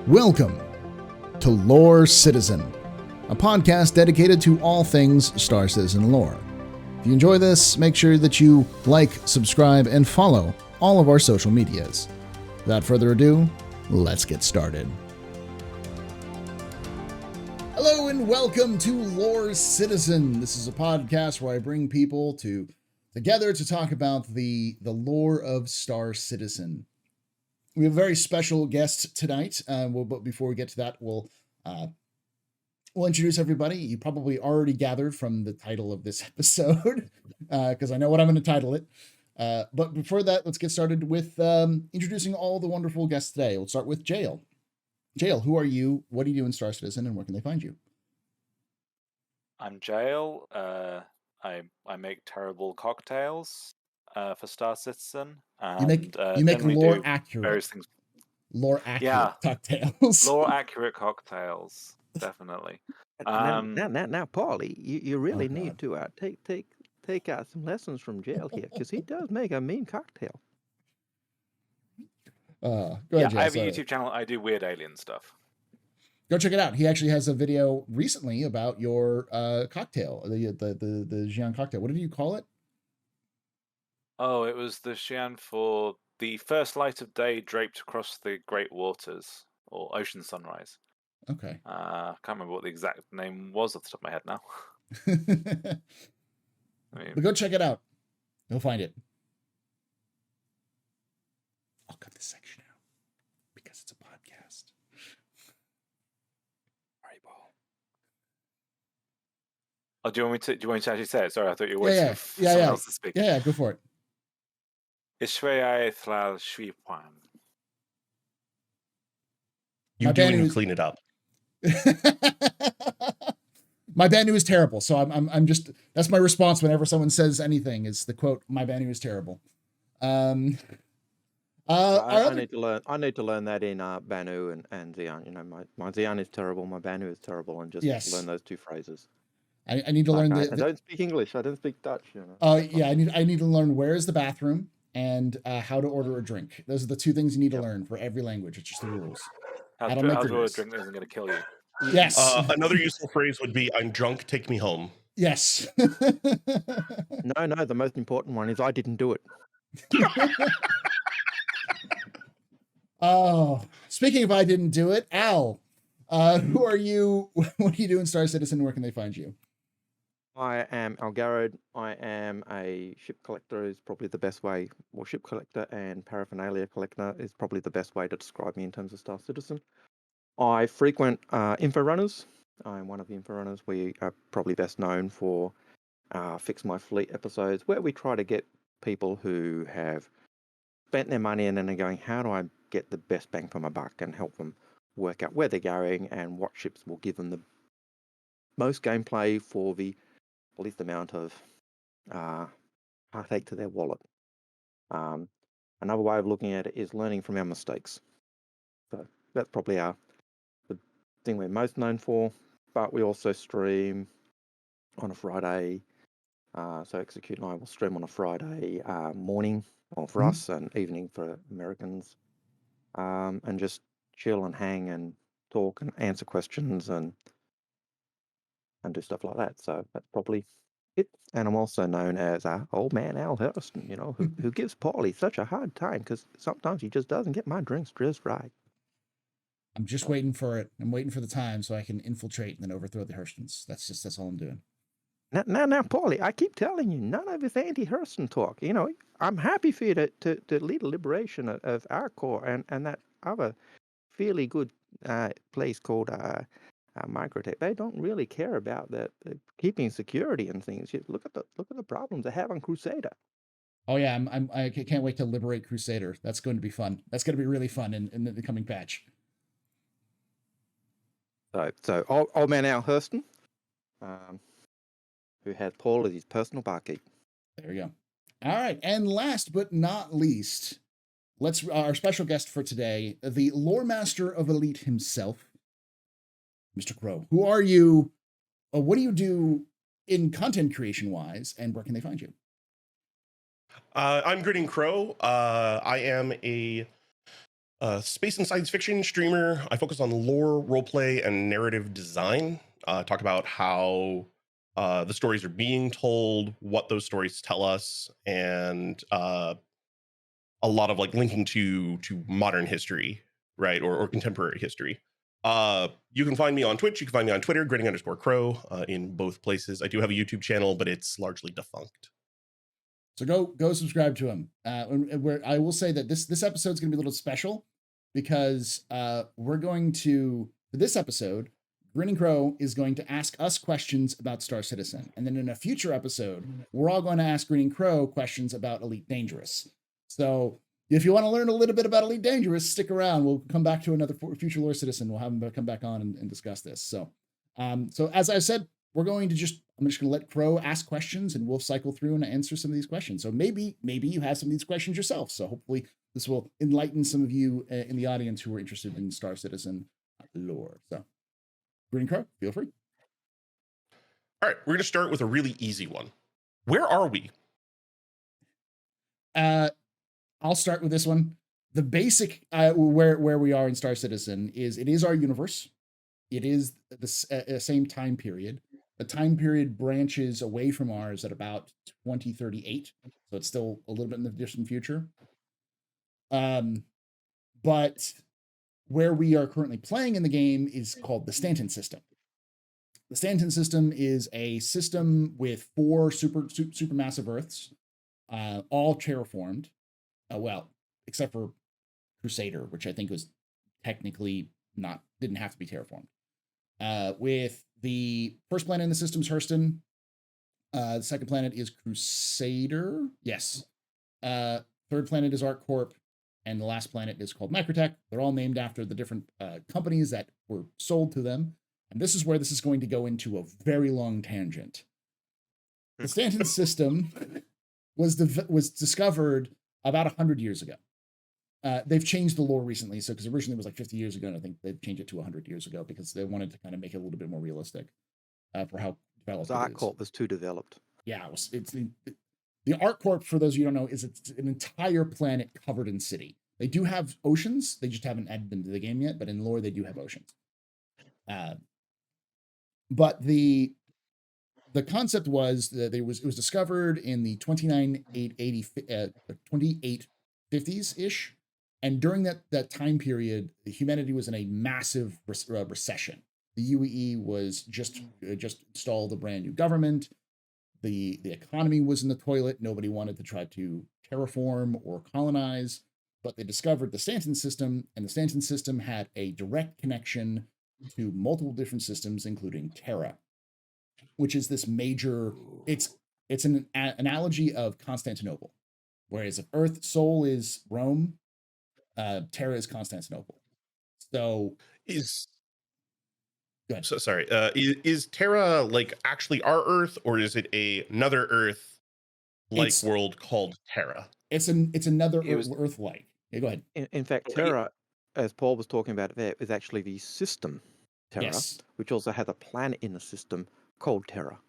Welcome to Lore Citizen, a podcast dedicated to all things Star Citizen lore. If you enjoy this, make sure that you like, subscribe, and follow all of our social medias. Without further ado, let's get started. Hello and welcome to Lore Citizen. This is a podcast where I bring people together to talk about the lore of Star Citizen. We have a very special guest tonight, but before we get to that, we'll introduce everybody. You probably already gathered from the title of this episode, because I know what I'm going to title it. But before that, let's get started with introducing all the wonderful guests today. We'll start with Jale. Jale, who are you? What do you do in Star Citizen, and where can they find you? I'm Jale. I make terrible cocktails for Star Citizen. And, you make lore accurate. Various things. Lore accurate cocktails. Lore accurate cocktails, definitely. Now, Paulie, you really need to take out some lessons from Jale here, because he does make a mean cocktail. Go ahead, Jale, I have a YouTube channel. I do weird alien stuff. Go check it out. He actually has a video recently about your cocktail, the Xi'an cocktail. What did you call it? Oh, it was the Xi'an for the first light of day draped across the great waters, or ocean sunrise. Okay. I can't remember what the exact name was off the top of my head now. But go check it out. You'll find it. I'll cut this section out because it's a podcast. All right, Paul. Oh, do you want me to actually say it? Sorry, I thought you were waiting for someone else to speak. Yeah, go for it. You do and you clean it up. My Banu is terrible, so I'm just, that's my response whenever someone says anything, is the quote, "My Banu is terrible." I need to learn that in Banu and Xi'an. You know, my Xi'an is terrible, my Banu is terrible, and just learn those two phrases. I need to learn. I don't speak English. I don't speak Dutch. You know. I need to learn where is the bathroom and how to order a drink. Those are the two things you need to learn for every language. It's just the rules. How to order a drink that isn't going to kill you. Yes. Another useful phrase would be, "I'm drunk, take me home." Yes. No. The most important one is, "I didn't do it." Oh, speaking of "I didn't do it," Al, who are you? What do you do in Star Citizen? Where can they find you? I am algared. I am a ship collector is probably the best way, or ship collector and paraphernalia collector is probably the best way to describe me in terms of Star Citizen. I frequent info runners. I'm one of the info runners. We are probably best known for Fix My Fleet episodes, where we try to get people who have spent their money and then they're going, how do I get the best bang for my buck, and help them work out where they're going and what ships will give them the most gameplay for the least amount of heartache to their wallet. Another way of looking at it is learning from our mistakes. So that's probably the thing we're most known for, but we also stream on a Friday. So Execute and I will stream on a Friday morning, or for us, and evening for Americans, and just chill and hang and talk and answer questions and do stuff like that. So that's probably it. And I'm also known as Old Man Al Hurston, you know, who gives Paulie such a hard time because sometimes he just doesn't get my drinks just right. I'm just waiting for it. I'm waiting for the time so I can infiltrate and then overthrow the Hurstons. That's all I'm doing. Now, Paulie, I keep telling you, none of this anti-Hurston talk. You know, I'm happy for you to lead a liberation of our core and that other fairly good place called Microtech. They don't really care about the keeping security and things. You look at the problems they have on Crusader. Oh yeah, I can't wait to liberate Crusader. That's going to be fun. That's going to be really fun in the coming patch. So old man Al Hurston, who had Paul as his personal barkeep. There we go. All right, and last but not least, our special guest for today, the lore master of Elite himself, Mr. Crow. Who are you? What do you do in content creation wise, and where can they find you? I'm Grinning Crow. I am a space and science fiction streamer. I focus on lore, roleplay, and narrative design. Talk about how the stories are being told, what those stories tell us, and a lot of like linking to modern history, right, or contemporary history. You can find me on Twitch. You can find me on Twitter, Grinning_Crow, in both places. I do have a YouTube channel, but it's largely defunct. So go subscribe to him. Where I will say that this episode is going to be a little special because we're going to, for this episode, Grinning Crow is going to ask us questions about Star Citizen. And then in a future episode, we're all going to ask Grinning Crow questions about Elite Dangerous. So if you want to learn a little bit about Elite Dangerous, stick around. We'll come back to another future lore citizen. We'll have him come back on and discuss this. So as I said, I'm just going to let Crow ask questions and we'll cycle through and answer some of these questions. So maybe you have some of these questions yourself. So hopefully this will enlighten some of you in the audience who are interested in Star Citizen lore. So Grinning Crow, feel free. All right, we're going to start with a really easy one. Where are we? I'll start with this one. The basic where we are in Star Citizen is it is our universe. It is the same time period. The time period branches away from ours at about 2038, so it's still a little bit in the distant future. But where we are currently playing in the game is called the Stanton System. The Stanton System is a system with 4 supermassive Earths, all terraformed. Well, except for Crusader, which I think was technically didn't have to be terraformed. With the first planet in the system is Hurston. The second planet is Crusader. Yes. Third planet is ArcCorp. And the last planet is called Microtech. They're all named after the different companies that were sold to them. And this is where this is going to go into a very long tangent. The Stanton System was discovered about 100 years ago. They've changed the lore recently, so because originally it was like 50 years ago, and I think they've changed it to 100 years ago because they wanted to kind of make it a little bit more realistic for how developed it is. ArcCorp was too developed. Yeah, it's the ArcCorp, for those of you who don't know, is it's an entire planet covered in city. They do have oceans, they just haven't added them to the game yet, but in lore they do have oceans. But the concept was that it was discovered in the 2850s-ish. And during that time period, humanity was in a massive recession. The UEE was just installed a brand new government. The economy was in the toilet. Nobody wanted to try to terraform or colonize, but they discovered the Stanton System, and the Stanton System had a direct connection to multiple different systems, including Terra, which is this major. It's an analogy of Constantinople, whereas if Earth Soul is Rome, Terra is Constantinople. So sorry. Is Terra like actually our Earth, or is it another Earth like world called Terra? It's another Earth like. Yeah, go ahead. In fact, Terra, as Paul was talking about there, is actually the system Terra, which also has a planet in the system called Terra.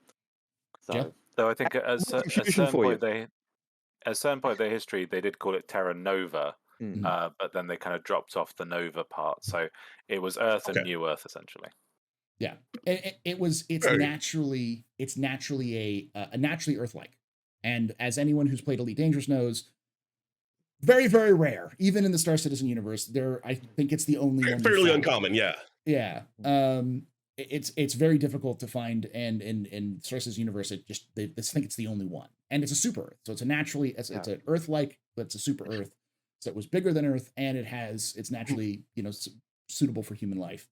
So I think at a certain point of their history, they did call it Terra Nova, but then they kind of dropped off the Nova part. So it was Earth and New Earth, essentially. Yeah, it's naturally a naturally Earth-like, and as anyone who's played Elite Dangerous knows, very, very rare. Even in the Star Citizen universe, I think it's the only one. Fairly uncommon, yeah. Yeah. It's very difficult to find, and in Star Citizen universe, they think it's the only one, and it's a super Earth, so it's an Earth-like, but it's a super Earth, so it was bigger than Earth, and it's naturally suitable for human life.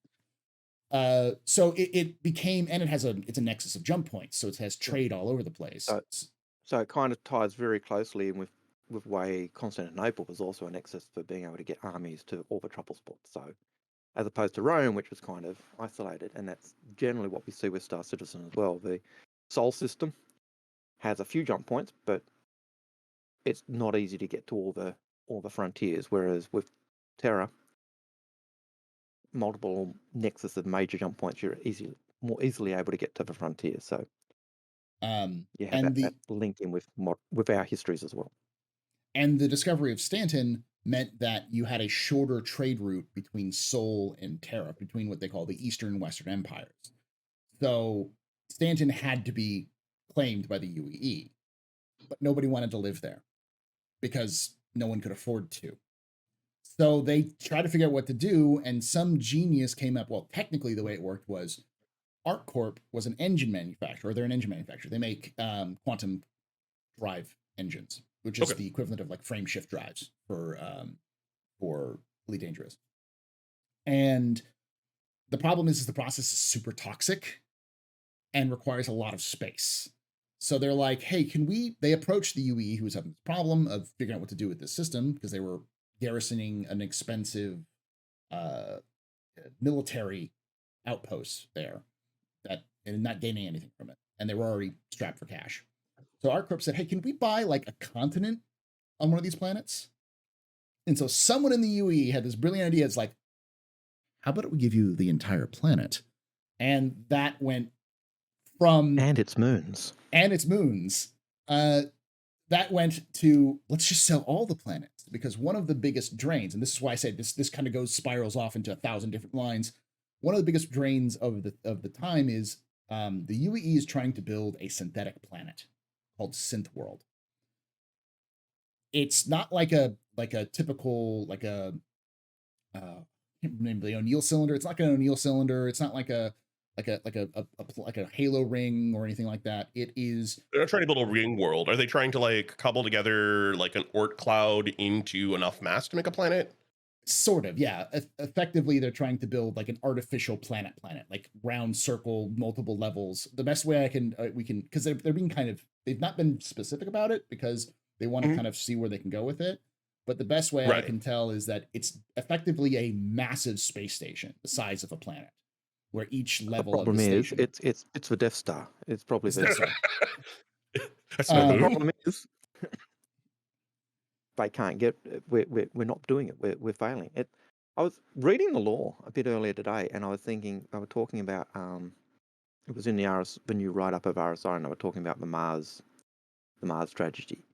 So it became, and it's a nexus of jump points, so it has trade all over the place. So it kind of ties very closely in with way Constantinople was also a nexus for being able to get armies to all the trouble spots. So as opposed to Rome, which was kind of isolated, and that's generally what we see with Star Citizen as well. The Sol system has a few jump points, but it's not easy to get to all the frontiers, whereas with Terra, multiple nexus of major jump points, you're more easily able to get to the frontier. So you have that link in with our histories as well. And the discovery of Stanton meant that you had a shorter trade route between Sol and Terra, between what they call the Eastern and Western empires. So Stanton had to be claimed by the UEE, but nobody wanted to live there because no one could afford to. So they tried to figure out what to do, and some genius came up. Well, technically, the way it worked was ArcCorp was an engine manufacturer. They're an engine manufacturer. They make quantum drive engines, which is the equivalent of like frame shift drives for Elite Dangerous. And the problem is the process is super toxic and requires a lot of space. So they're like, hey, they approached the UE, who was having this problem of figuring out what to do with this system, because they were garrisoning an expensive military outpost there and not gaining anything from it. And they were already strapped for cash. So ArcCorp said, hey, can we buy like a continent on one of these planets? And so someone in the UE had this brilliant idea. It's like, how about we give you the entire planet? And that went from... And its moons. That went to, let's just sell all the planets, because one of the biggest drains, and this is why I say this kind of spirals off into 1,000 different lines. One of the biggest drains of the time is the UEE is trying to build a synthetic planet called Sythworld. It's not like a typical I can't remember the O'Neill cylinder. It's not like an O'Neill cylinder. It's not like a halo ring or anything like that. It is. They're not trying to build a ring world. Are they trying to like cobble together like an Oort cloud into enough mass to make a planet? Sort of, yeah. Effectively, they're trying to build like an artificial planet, like round circle, multiple levels. The best way we can, because they're being they've not been specific about it because they want to kind of see where they can go with it. But the best way I can tell is that it's effectively a massive space station, the size of a planet, where each level of the station... it's the Death Star. It's probably the Death Star. That's the problem is they can't get. We're not doing it. We're failing. I was reading the lore a bit earlier today, and I was thinking they were talking about it was in the new write up of RSI, and they were talking about the Mars tragedy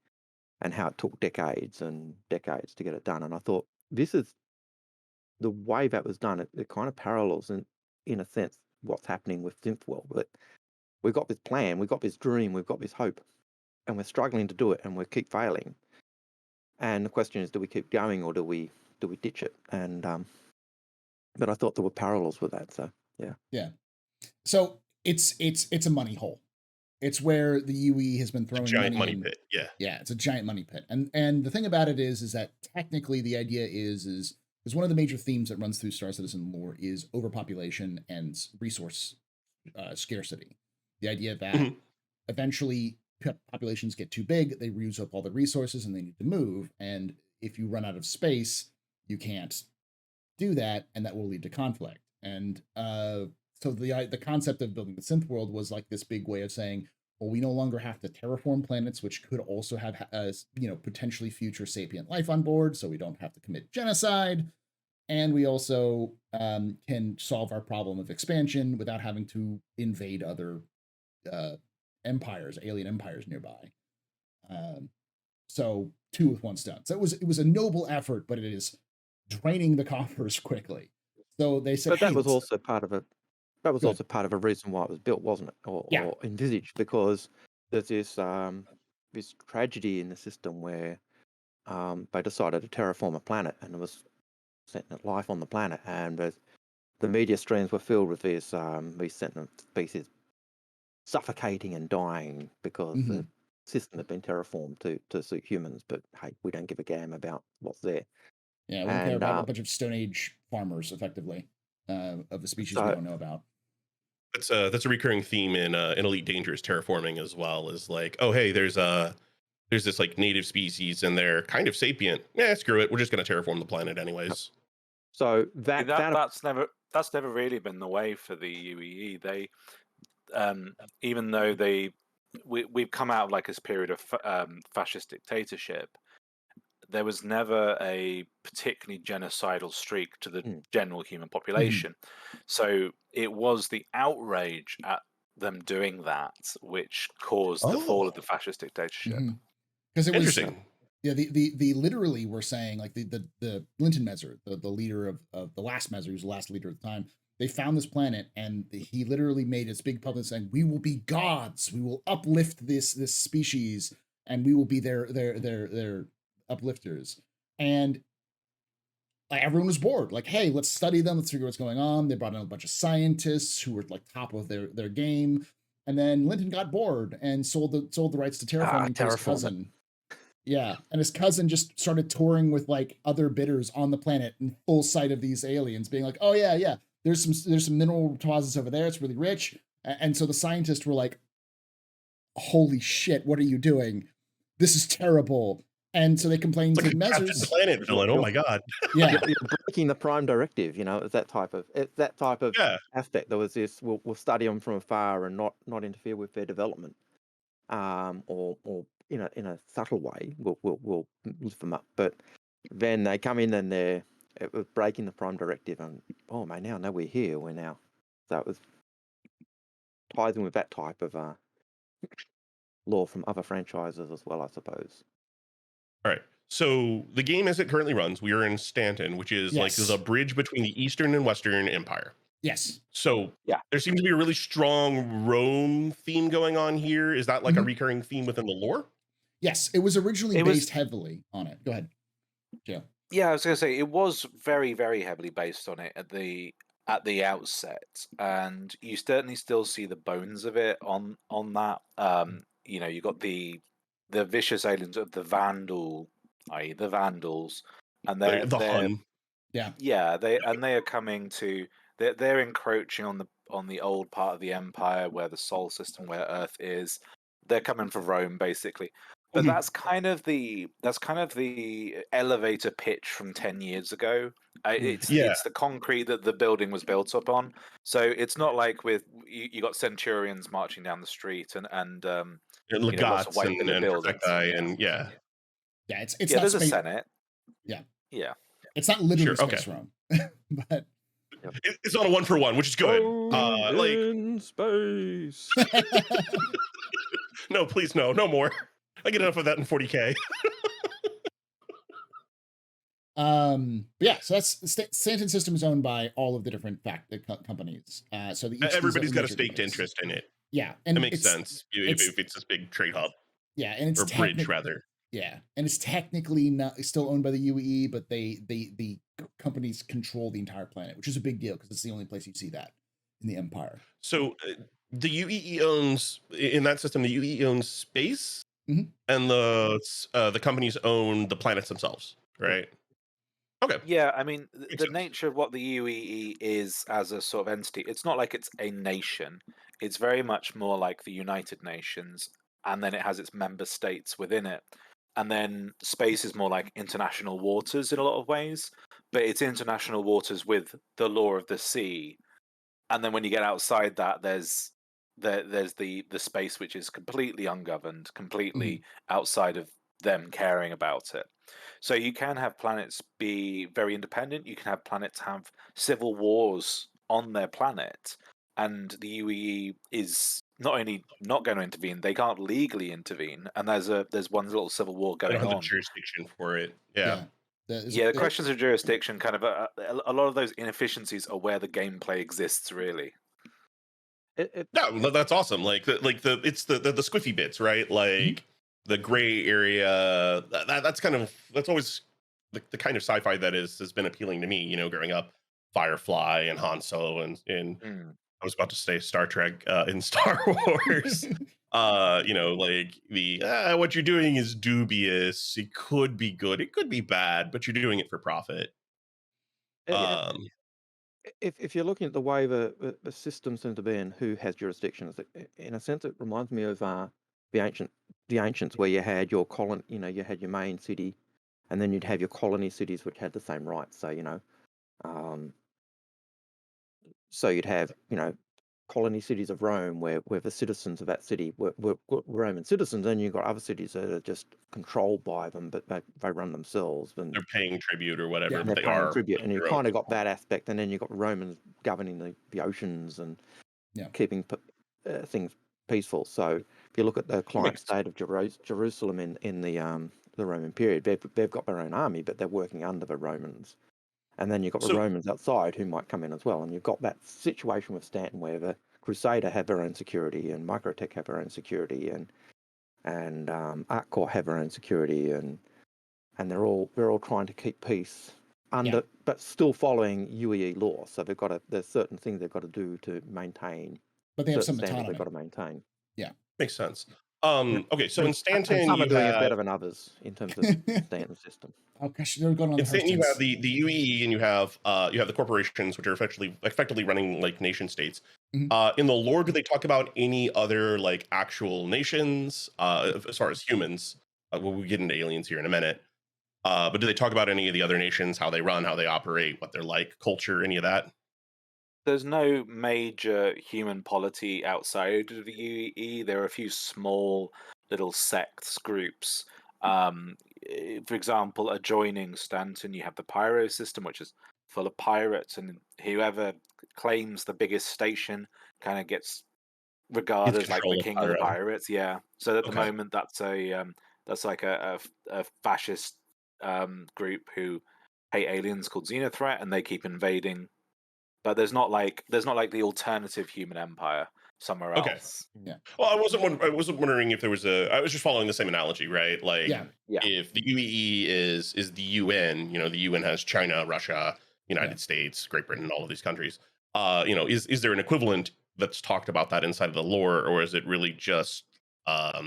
and how it took decades and decades to get it done. And I thought, this is the way that was done. It kind of parallels in a sense what's happening with Sythworld. But we've got this plan, we've got this dream, we've got this hope, and we're struggling to do it, and we keep failing. And the question is, do we keep going, or do we ditch it? And but I thought there were parallels with that. So yeah. So it's a money hole. It's where the UE has been throwing a giant money in. pit. Yeah, it's a giant money pit. And the thing about it is that technically the idea is one of the major themes that runs through Star Citizen lore is overpopulation and resource scarcity. The idea that eventually populations get too big, they use up all the resources and they need to move. And if you run out of space, you can't do that, and that will lead to conflict. And so the concept of building the Sythworld was like this big way of saying, well, we no longer have to terraform planets, which could also have potentially future sapient life on board, so we don't have to commit genocide. And we also can solve our problem of expansion without having to invade other alien empires nearby. So 2 with 1 stone. So it was a noble effort, but it is draining the coffers quickly. So they said, but that was also part of it. That was also part of a reason why it was built, wasn't it? Or envisaged, because there's this this tragedy in the system where they decided to terraform a planet, and there was sentient life on the planet, and the media streams were filled with these sentient species suffocating and dying because the system had been terraformed to suit humans. But hey, we don't give a damn about what's there. Yeah, we don't care about a bunch of Stone Age farmers, effectively, of the species we don't know about. That's a recurring theme in Elite Dangerous terraforming as well. Is like, oh hey, there's this like native species and they're kind of sapient. Yeah, screw it. We're just going to terraform the planet anyways. So that's never really been the way for the UEE. They even though we've come out of like this period of fascist dictatorship, there was never a particularly genocidal streak to the general human population. So it was the outrage at them doing that which caused the fall of the fascist dictatorship. Because it was interesting. Yeah, the literally were saying, like, the Linton Mezzer, the leader of the last Mezzer, who's the last leader at the time, they found this planet, and he literally made this big public saying, "We will be gods. We will uplift this species, and we will be their uplifters." And like, everyone was bored. Like, hey, let's study them. Let's figure what's going on. They brought in a bunch of scientists who were like top of their game. And then Linton got bored and sold the rights to terraforming to his Terraforming. cousin. Yeah, and his cousin just started touring with like other bidders on the planet in full sight of these aliens, being like, "Oh yeah, there's some mineral deposits over there. It's really rich." And so the scientists were like, "Holy shit, what are you doing? This is terrible." And so they complained It's to like a Captain Mezzers. Planet villain. Oh my god. Yeah, You're breaking the prime directive. You know, it's that type of Yeah. aspect. There was this: we'll study them from afar and not interfere with their development, or in a subtle way, we'll lift them up. But then they come in and it was breaking the prime directive, and oh man, now we're here. We're now, so it was ties in with that type of law from other franchises as well, I suppose. All right. So the game as it currently runs, we are in Stanton, which is like Yes. the bridge between the Eastern and Western Empire. yes. So Yeah. there seems to be a really strong Rome theme going on here. Is that like a Mhm. recurring theme within the lore? Yes, it was originally It was- based heavily on it. Go ahead, Jale. Yeah, I was going to say it was very, very heavily based on it at the outset, and you certainly still see the bones of it on that. You know, you got the vicious aliens of the Vandal, i.e., the Vandals, and they're The Hun. yeah, they are coming to they're encroaching on the old part of the Empire where the Sol system, where Earth is. They're coming for Rome, basically. But Mhm. that's kind of the elevator pitch from 10 years ago. It's Yeah. it's the concrete that the building was built up on. So it's not like with you got centurions marching down the street and And you know, lots of Legats white and pillar buildings. Perfecti and yeah. Yeah, it's Yeah, not there's a space. Senate. Yeah. Yeah. It's not literally Sure, space Rome, but It's on a 1-for-1, which is good. Like in space. no, please no more. I get enough of that in 40K. but yeah, so that's Stanton System is owned by all of the different companies. So Everybody's got a major staked companies. interest in it. Yeah, and It makes sense if it's this big trade hub Yeah, and it's or bridge rather. Yeah, and it's technically not still owned by the UEE, but the companies control the entire planet, which is a big deal because it's the only place you see that in the Empire. So the UEE owns in that system. The UEE owns space, Mhm. and the companies own the planets themselves, right? Okay. Yeah, I mean, Makes the sense. nature of what the UEE is as a sort of entity, it's not like it's a nation. It's very much more like the United Nations, and then it has its member states within it. And then space is more like international waters in a lot of ways, but it's international waters with the law of the sea. And then when you get outside that, there's the space which is completely ungoverned, completely outside of them caring about it. So you can have planets be very independent. You can have planets have civil wars on their planet, and the UEE is not only not going to intervene; they can't legally intervene. And there's one little civil war They going don't have on. the jurisdiction for it. Yeah. The questions of jurisdiction, kind of a lot of those inefficiencies are where the gameplay exists. Really, No, that's awesome. Like the squiffy bits, right? Like the gray area. That's always the kind of sci-fi that has been appealing to me. You know, growing up, Firefly and Han Solo and I was about to say Star Trek in Star Wars. You know, like what you're doing is dubious. It could be good, it could be bad, but you're doing it for profit. If you're looking at the way the systems seem to be and who has jurisdictions, in a sense, it reminds me of the ancients, where you had your colony, you had your main city, and then you'd have your colony cities which had the same rights. So so you'd have colony cities of Rome where the citizens of that city were Roman citizens, and you've got other cities that are just controlled by them, but they run themselves. And they're paying tribute or whatever, Yeah, but they're they paying are tribute, and you their kind own. of got that aspect, and then you've got the Romans governing the oceans and keeping things peaceful. So if you look at the client Makes state of Jerusalem in the Roman period. They've got their own army, but they're working under the Romans. And then you've got the So- Romans outside who might come in as well. And you've got that situation with Stanton where the Crusader have their own security, and Microtech have their own security, and ArcCorp have their own security, and they're all trying to keep peace under, but still following UEE law. So there's certain things they've got to do to maintain. But they have some certain standards autonomy. they've got to maintain. Makes sense. Okay, so in And Stanton, some are you doing it have better than others in terms of Stanton system. Oh gosh, they're going on in the Stanton you have Herstons. the UEE, and you have the corporations, which are effectively running like nation states. Mhm. In the lore, do they talk about any other like actual nations as far as humans? We'll get into aliens here in a minute. But do they talk about any of the other nations, how they run, how they operate, what they're like, culture, any of that? There's no major human polity outside of the UEE. There are a few small little sects, groups. For example, adjoining Stanton, you have the Pyro system, which is full of pirates, and whoever claims the biggest station kind of gets regarded as like the control of king of the Pyro. pirates. Yeah. So at the Okay. moment, that's like a fascist group who hate aliens called Xenothreat, and they keep invading. But there's not like the alternative human empire somewhere Okay. else. Well, I wasn't wondering if there was I was just following the same analogy, right? Like, Yeah. if the UEE is the UN, the UN has China, Russia, United States, Great Britain, all of these countries. Is there an equivalent that's talked about that inside of the lore, or is it really just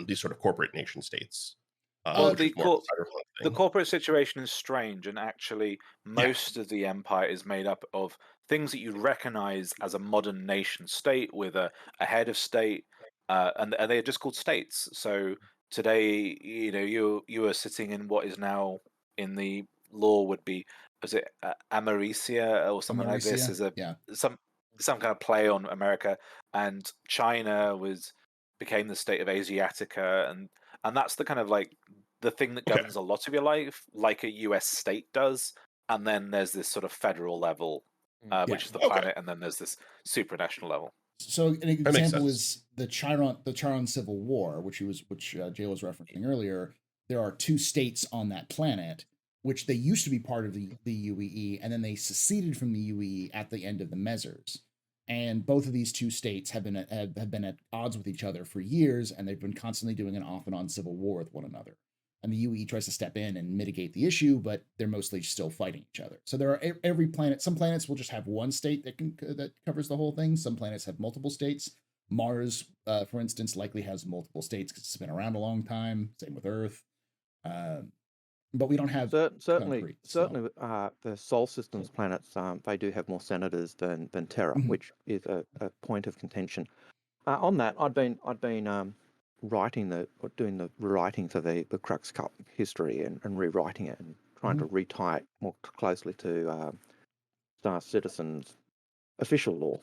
these sort of corporate nation states? Which is more of a cyberpunk The thing. corporate situation is strange, and actually, most of the empire is made up of things that you'd recognize as a modern nation state with a head of state, and they're just called states. So today, you are sitting in what is now in the law would be, was it Americia or something like this? Mauricia? Is a Yeah. some kind of play on America, and China became the state of Asiatica, and that's the kind of like the thing that Okay. governs a lot of your life, like a US state does. And then there's this sort of federal level, which is the Okay. planet, and then there's this supranational level. So an That makes example sense. is the Charon Civil War, which Jale was referencing earlier. There are two states on that planet, which they used to be part of the UEE, and then they seceded from the UEE at the end of the Measures. And both of these two states have been at odds with each other for years, and they've been constantly doing an off and on civil war with one another. And the UEE tries to step in and mitigate the issue, but they're mostly still fighting each other. So there are every planet. Some planets will just have one state that covers the whole thing. Some planets have multiple states. Mars, for instance, likely has multiple states because it's been around a long time. Same with Earth. But we don't have Certainly, concrete, so. the Sol System's planets, they do have more senators than Terra, Mhm. which is a point of contention. On that, I'd been doing the rewriting for the Crux Cup history and rewriting it and trying to retie it more closely to Star Citizen's official law.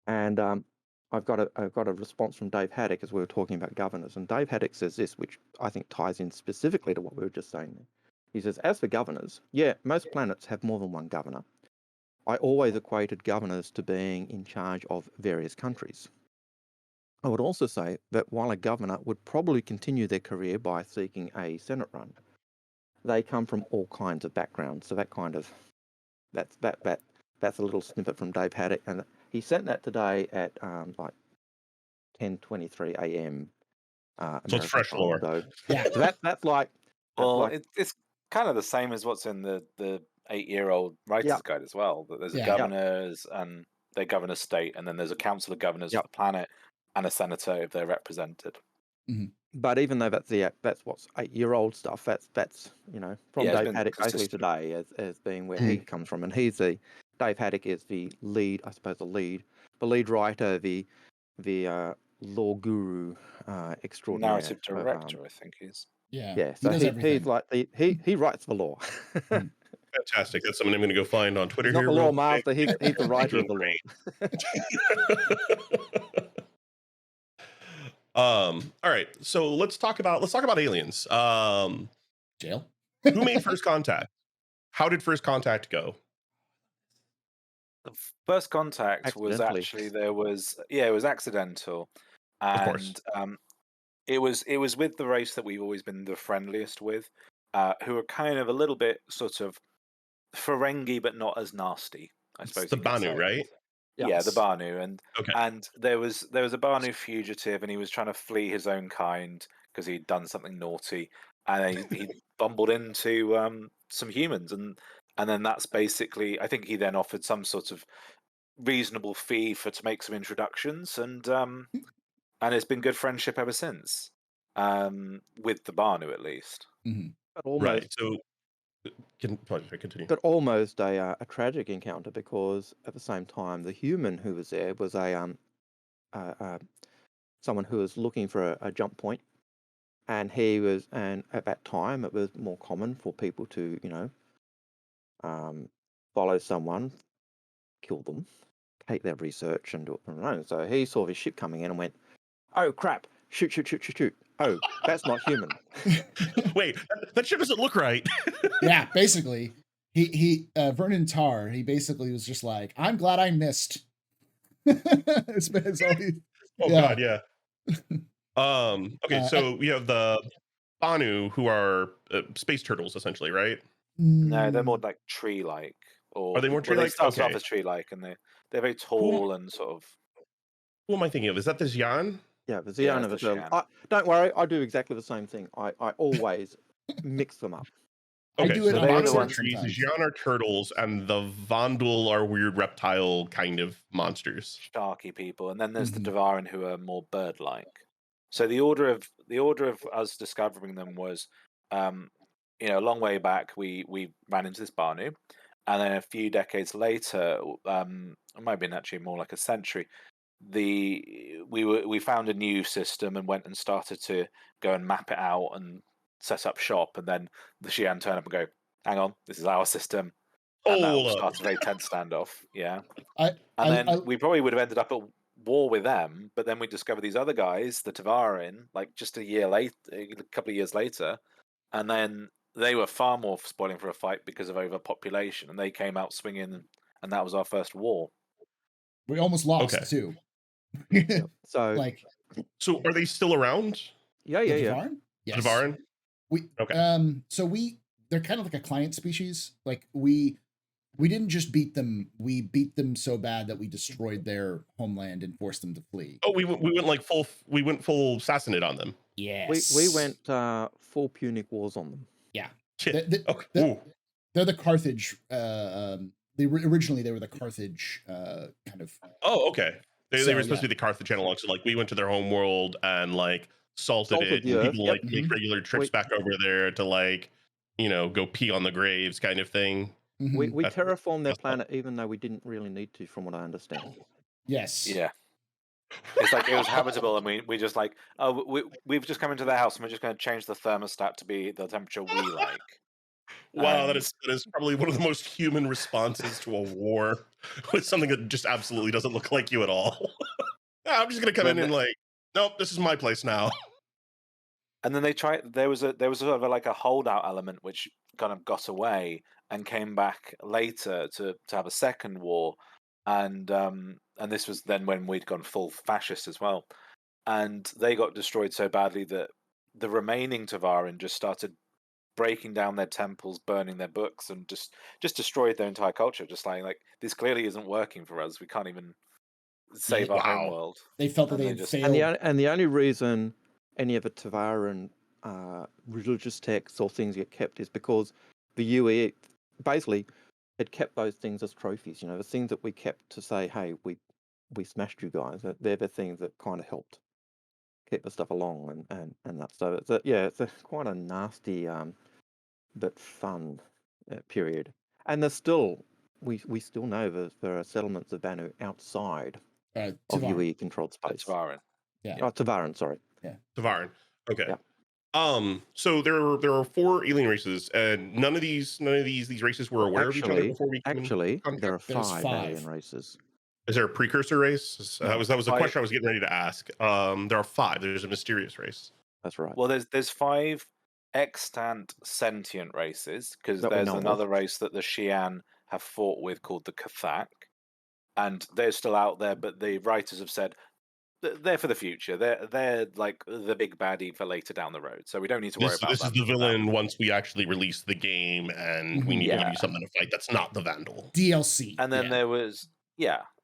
And I've got a response from Dave Haddock as we were talking about governors, and Dave Haddock says this, which I think ties in specifically to what we were just saying there. He says, as for governors, most planets have more than one governor. I always equated governors to being in charge of various countries. I would also say that while a governor would probably continue their career by seeking a Senate run, they come from all kinds of backgrounds. So that's a little snippet from Dave Haddock, and he sent that today at like 10:23 a.m. So it's American fresh time, lore. So, Yeah. so that's like It's kind of the same as what's in the 8-year-old writer's guide as well. That there's a governors and they govern a state, and then there's a council of governors of the planet and a senator if they're represented. Mm-hmm. But even though that's what's 8-year-old stuff, that's from Dave Haddock basically today as being where he comes from, and Dave Haddock is the lead, I suppose, the lead writer, the law guru extraordinaire, Narrative director, I think he's. Yeah, so so he's like he writes the law. Fantastic. That's something I'm going to go find on Twitter. He's not here the law real master. quick. He's the writer of the law. All right, so let's talk about aliens. Jale. Who made first contact? How did first contact go? The first contact was actually it was accidental, and It was with the race that we've always been the friendliest with, who are kind of a little bit sort of Ferengi, but not as nasty, I It's suppose the you could Banu, say. right? Yeah, the Yes. Banu, and Okay. there was a Banu fugitive, and he was trying to flee his own kind because he'd done something naughty, and he bumbled into some humans, and then that's basically. I think he then offered some sort of reasonable fee to make some introductions, and it's been good friendship ever since, with the Banu at least. Mhm. But almost, Right. So, continue. but almost a tragic encounter, because at the same time, the human who was there was someone who was looking for a jump point, and at that time it was more common for people to follow someone, kill them, take their research and do it on their own. So he saw his ship coming in and went, "Oh crap! Shoot! Shoot! Shoot! Shoot! Shoot! Oh, that's not human." Wait, that ship doesn't look right. Yeah, basically, he Vernon Tarr. He basically was just like, "I'm glad I missed." It's all he, Oh yeah. God, yeah. Okay, so we have the Banu, who are space turtles, essentially, right? No, they're more Mm, like tree-like, or Are they more well, they tree-like? started off Okay. as tree-like, and they're very Who, tall and sort of who am I thinking of? Is that this Yan? Yeah, the yeah, Xeon of the the turtle. Shan. Don't worry, I do exactly the same thing. I always mix them up. I Okay, do it so the on they were the Banu are accident ones- trees, the sometimes. Yan are turtles, and the Vandal are weird reptile kind of monsters. Sharky people, and then there's Mhm. the Devarin who are more bird-like. So the order of us discovering them was, a long way back. We ran into this Banu, and then a few decades later, it might have been actually more like a century. We found a new system and went and started to go and map it out and set up shop, and then the Xi'an turn up and go, "Hang on, this is our system," and that Hold up. started a very tense standoff. Yeah. I, And I, then I, we probably would have ended up at war with them, but then we discovered these other guys, the Tavarin, like just a couple of years later, and then they were far more spoiling for a fight because of overpopulation, and they came out swinging, and that was our first war. we almost lost Okay. too. Yep. So Like So are they still around? yeah. the Devarin? The Yes. Devarin? We Okay. so they're kind of like a client species. Like we didn't just beat them, we beat them so bad that we destroyed their homeland and forced them to flee. Oh, we went like full Sassanid on them. Yes. we went full Punic Wars on them. Yeah. Shit. Okay. The- Ooh. They're the Carthage originally they were the Carthage kind of Oh, okay. They So, were supposed yeah. to be the Carthage analog. So like we went to their home world and like salted Salted it, the and earth, people yep. like take Mhm. regular trips back over there to like, go pee on the graves kind of thing. We mhm, That's terraformed their messed up. planet, even though we didn't really need to, from what I understand. yes. Yeah. It's like it was habitable, and we just like, oh, we've just come into their house, and we're just going to change the thermostat to be the temperature we like. Wow, that And is probably one of the most human responses to a war with something that just absolutely doesn't look like you at all. Yeah, I'm just gonna come in Then and like, nope, this is my place now. And then they tried. There was sort of like a holdout element which kind of got away and came back later to have a second war, and this was then when we'd gone full fascist as well, and they got destroyed so badly that the remaining Tavarin just started breaking down their temples, burning their books, and just destroyed their entire culture. Just like this clearly isn't working for us. We can't even save our Wow. homeworld. They felt that And they they had just- failed. And the only reason any of the Tavaran religious texts or things get kept is because the UE basically had kept those things as trophies. The things that we kept to say, hey, we smashed you guys. They're the things that kind of helped keep the stuff along and that. So it's quite a nasty but fun period. And there's still we still know there are settlements of Banu outside of Tavarin. UE controlled space. Tavarin. Yeah. Oh, Tavaran, sorry. Tavarin. Okay. Yeah. So there are 4 alien races, and none of these races were aware of each other before we came in Actually, contact? there are There's 5 five. alien races. Is there a precursor race? No. That was the 5. question I was getting ready to ask. There are 5. There's a mysterious race. That's right. Well, there's 5 extant sentient races, because That we there's know of. another race that the Xi'an have fought with called the Kathak, and they're still out there. But the writers have said they're for the future. They're like the big baddie for later down the road. So we don't need to worry about This is them the now. villain once we actually release the game, and we need to give you something to fight. That's not the Vandal. DLC. And then yeah. there was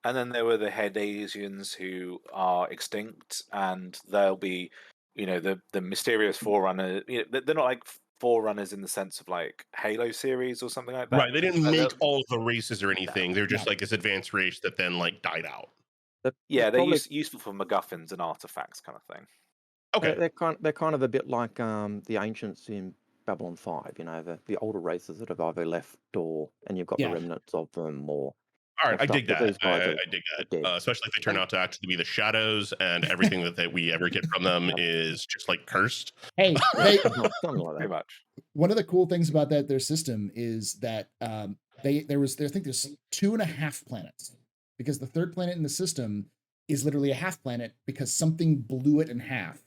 and then there were the head Asians who are extinct, and they'll be, the mysterious forerunner. They're not like forerunners in the sense of like Halo series or something like that. Right. They didn't But make they'll- all of the races or anything. They're just No. like this advanced race that then like died out. Yeah, they're probably, useful for MacGuffins and artifacts kind of thing. Okay. they're kind of a bit like the ancients in Babylon 5. You know, the older races that have either left and you've got Yeah. the remnants of them, or All right, I stuff dig that that. these guys I are dig that. dead. Especially if they turn out to actually be the shadows, and everything that we ever get from them is just like cursed. Hey, something like Pretty that. much. one of the cool things about their system is that I think there's 2.5 planets, because the third planet in the system is literally a half planet because something blew it in half.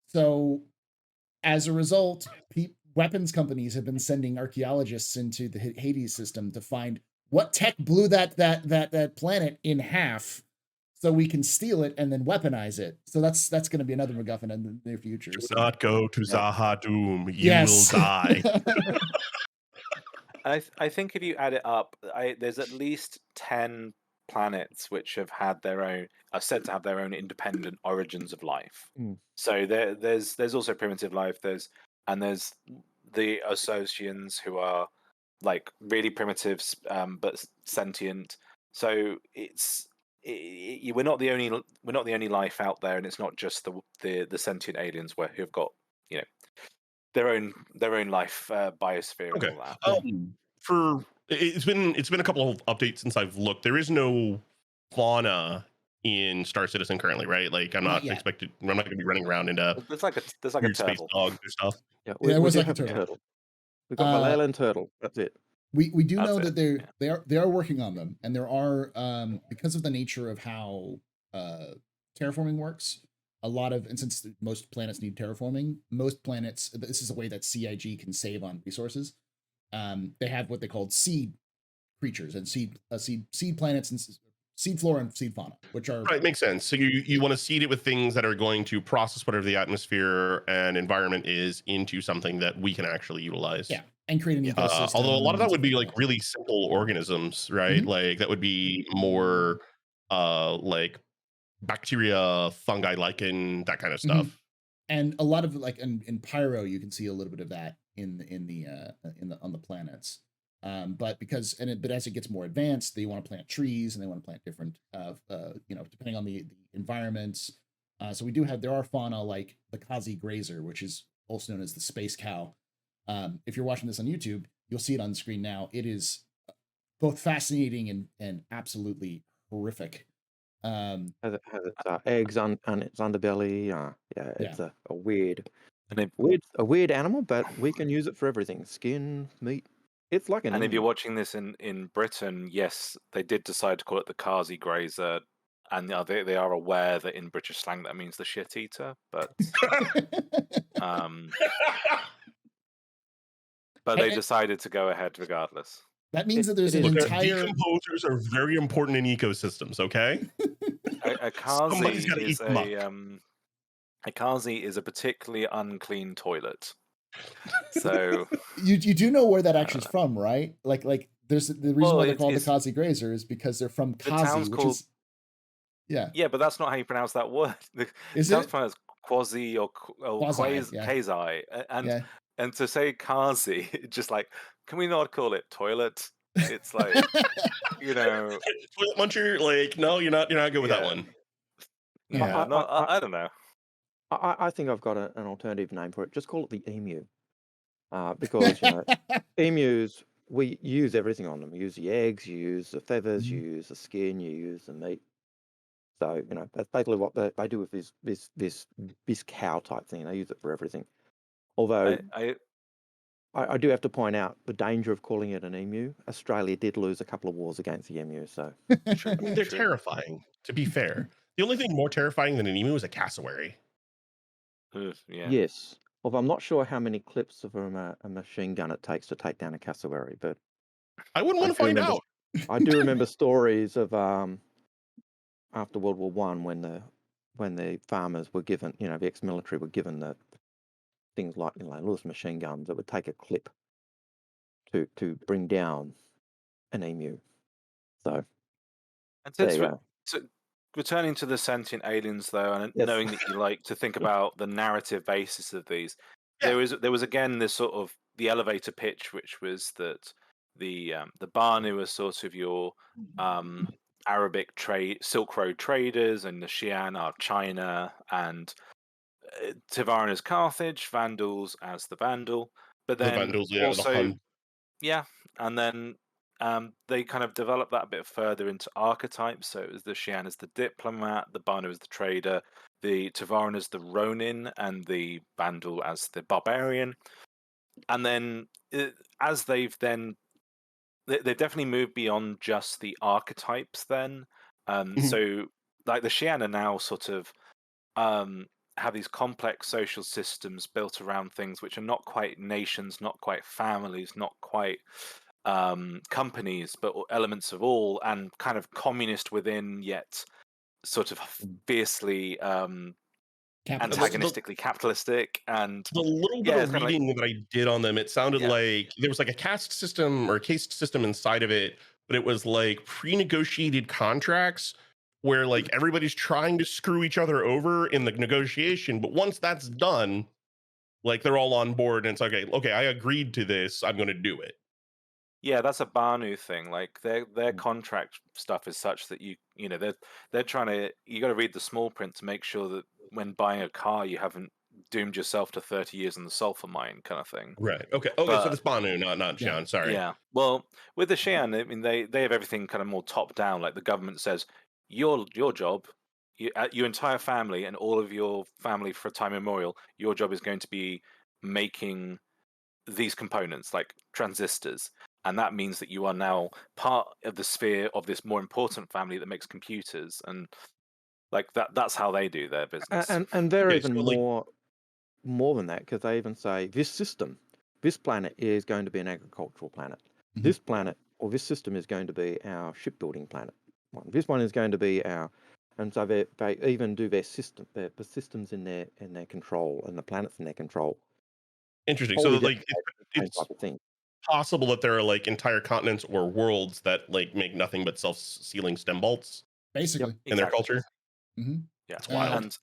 So as a result, weapons companies have been sending archaeologists into the Hades system to find what tech blew that planet in half, so we can steal it and then weaponize it. So that's going to be another MacGuffin in the near future. Do So. not go to Zaha Doom. You Yes. will die. I think if you add it up, there's at least 10 planets which have had are said to have their own independent origins of life. So there's also primitive life. There's the Associans, who are like really primitives, but sentient. So we're not the only life out there, and it's not just the sentient aliens who've got their own life biosphere Okay. and all that. It's been a couple of updates since I've looked. There is no fauna in Star Citizen currently, right? Like I'm not yet. expected. I'm not going to be running around into There's like a weird space turtle. dogs or stuff. Yeah, There was do like a have turtle. We've got Valhalla and turtle. That's it. We do know That's that it, they are working on them, and there are because of the nature of how terraforming works. A lot of, and since most planets need terraforming, most planets, this is a way that CIG can save on resources. They have what they called seed creatures and seed planets and seed flora and seed fauna, which are Right, makes sense. So you want to seed it with things that are going to process whatever the atmosphere and environment is into something that we can actually utilize. Yeah, and create an ecosystem. Although a lot of that would be like like really simple organisms, right? Mhm. Like that would be more like bacteria, fungi, lichen, that kind of stuff. And a lot of like in Pyro, you can see a little bit of that in the on the planets. But as it gets more advanced, they want to plant trees and they want to plant different depending on the environments. So there are fauna like the Kazi grazer, which is also known as the space cow. If you're watching this on YouTube, you'll see it on the screen now. It is both fascinating and absolutely horrific. Has its eggs on its underbelly. It's a weird animal, but we can use it for everything: skin, meat. It's like an. And if you're watching this in Britain, yes, they did decide to call it the Kazi grazer, and they are aware that in British slang that means the shit eater, but but they decided to go ahead regardless. That means that there's an Look, entire decomposers are very important in ecosystems. Okay, A Somebody's Kazi gotta eat is them up. a Kazi is a particularly unclean toilet. So you do know where that actually is from, right? Like there's the reason why they're called the it's- Kazi Grazer is because they're from the Kazi, town's which called- is yeah, but that's not how you pronounce that word. Is Sounds it? pronounced quasi or Quasi, yeah. quasi, and Yeah. and to say Kazi, just like, can we not call it toilet? It's like toilet muncher. Like, no, you're not good with that Yeah. one. Yeah, I don't know. I think I've got an alternative name for it. Just call it the emu, because emus, we use everything on them. You use the eggs, you use the feathers, you use the skin, you use the meat. So that's basically what they do with this cow type thing. They use it for everything. Although I do have to point out the danger of calling it an emu. Australia did lose a couple of wars against the emu, so I mean, they're terrifying. To be fair, the only thing more terrifying than an emu is a cassowary. Yeah. yes. Although I'm not sure how many clips of a machine gun it takes to take down a cassowary, but I wouldn't want to do find remember- out. I do remember stories of after World War One when the when the farmers were given, the ex-military were given the things like Lewis machine guns that would take a clip to bring down an emu. So And there since you go. returning to the sentient aliens, though, and Yes. knowing that you like to think about the narrative basis of these, Yeah. there was again this sort of the elevator pitch, which was that the Banu was sort of your Arabic Silk Road traders, and the Xi'an are China, and Tivaran is Carthage, Vandals as the Vandal, but The then Vandals, the also Hun. yeah, and then they kind of developed that a bit further into archetypes. So it was the Xi'an as the diplomat, the Banu as the trader, the Tivaran as the Ronin, and the Vandal as the barbarian. And then as they've definitely moved beyond just the archetypes then. So like the Xi'an are now sort of have these complex social systems built around things which are not quite nations, not quite families, not quite companies, but elements of all, and kind of communist within, yet sort of fiercely antagonistically capitalistic. And the little bit it's of kinda like- reading that I did on them, it sounded Yeah. like there was like a caste system or a caste system inside of it, but it was like pre-negotiated contracts where like everybody's trying to screw each other over in the negotiation, but once that's done, like they're all on board and it's like, okay, I agreed to this, I'm going to do it. Yeah, that's a Banu thing. Like their contract stuff is such that they're trying to, you got to read the small print to make sure that when buying a car you haven't doomed yourself to 30 years in the sulfur mine kind of thing. Right. Okay. So this Banu, not Yeah. Xi'an. Sorry. Yeah. Well, with the Xi'an, I mean they have everything kind of more top down. Like the government says, your job, your entire family and all of your family for time immemorial, your job is going to be making these components like transistors. And that means that you are now part of the sphere of this more important family that makes computers, and like that's how they do their business. And they're Okay, even so, like- more than that, because they even say this planet is going to be an agricultural planet. Mhm. This planet or this system is going to be our shipbuilding planet. This one is going to be our, and so they even do the systems in their control and the planets in their control. Interesting. So Totally like Same it's type of thing. possible that there are like entire continents or worlds that like make nothing but self-sealing stem bolts Basically. in their culture. Mm-hmm. Yeah, It's wild.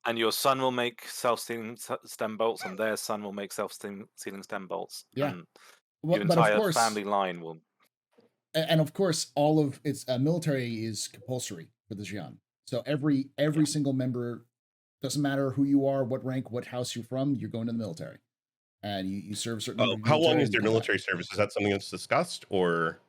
And your sun will make self-sealing stem bolts, and their sun will make self-sealing stem bolts. Yeah. And Well, your but of entire course, family line will. and of course, all of its military is compulsory for the Xi'an. So every single member, doesn't matter who you are, what rank, what house you're from, you're going to the military, and you serve a certain number of How long military is and their you come back. military service? Is that something that's discussed or?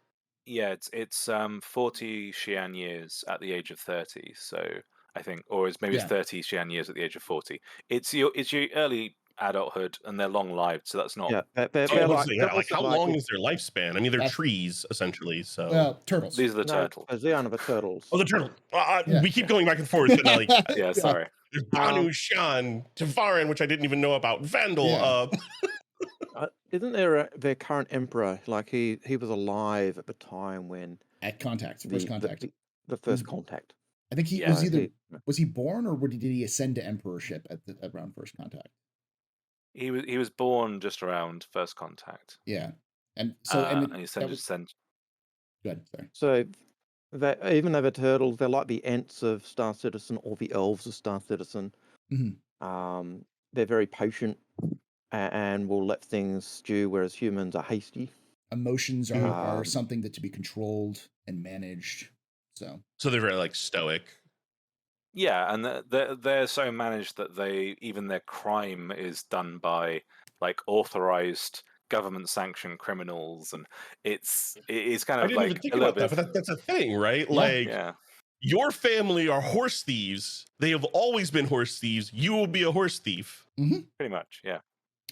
Yeah, it's 40 Xi'an years at the age of 30. So I think, or it's maybe it's 30 Xi'an years at the age of 40. It's your early adulthood, and they're long lived, so that's not. Yeah, they're Yeah, like, how long is their lifespan? I mean, they're trees essentially. So Well, turtles. These are the turtles. Xi'an are the turtles. oh, the turtle. Yeah. We keep going back and forth. But now, like, Yeah, sorry. there's Banu, Xi'an, Tivaran, which I didn't even know about. Vandal. Yeah. Isn't there their current emperor? Like he was alive at the time when At contact, first contact. the first contact. I think he Yeah, was either was he born or did he ascend to emperorship at around first contact? He was born just around first contact. Yeah, and so and he sent his sent. Good. Sorry. So even though they're turtles, they're like the Ents of Star Citizen or the Elves of Star Citizen. Mm-hmm. They're very patient and will let things stew, whereas humans are hasty. Emotions are something that to be controlled and managed. So they're very like stoic. Yeah, and they're so managed that even their crime is done by like authorized government sanctioned criminals, and it's kind of I didn't even think about that, but that's a thing, right? Yeah. Like your family are horse thieves. They have always been horse thieves. You will be a horse thief. Mm-hmm. Pretty much, yeah.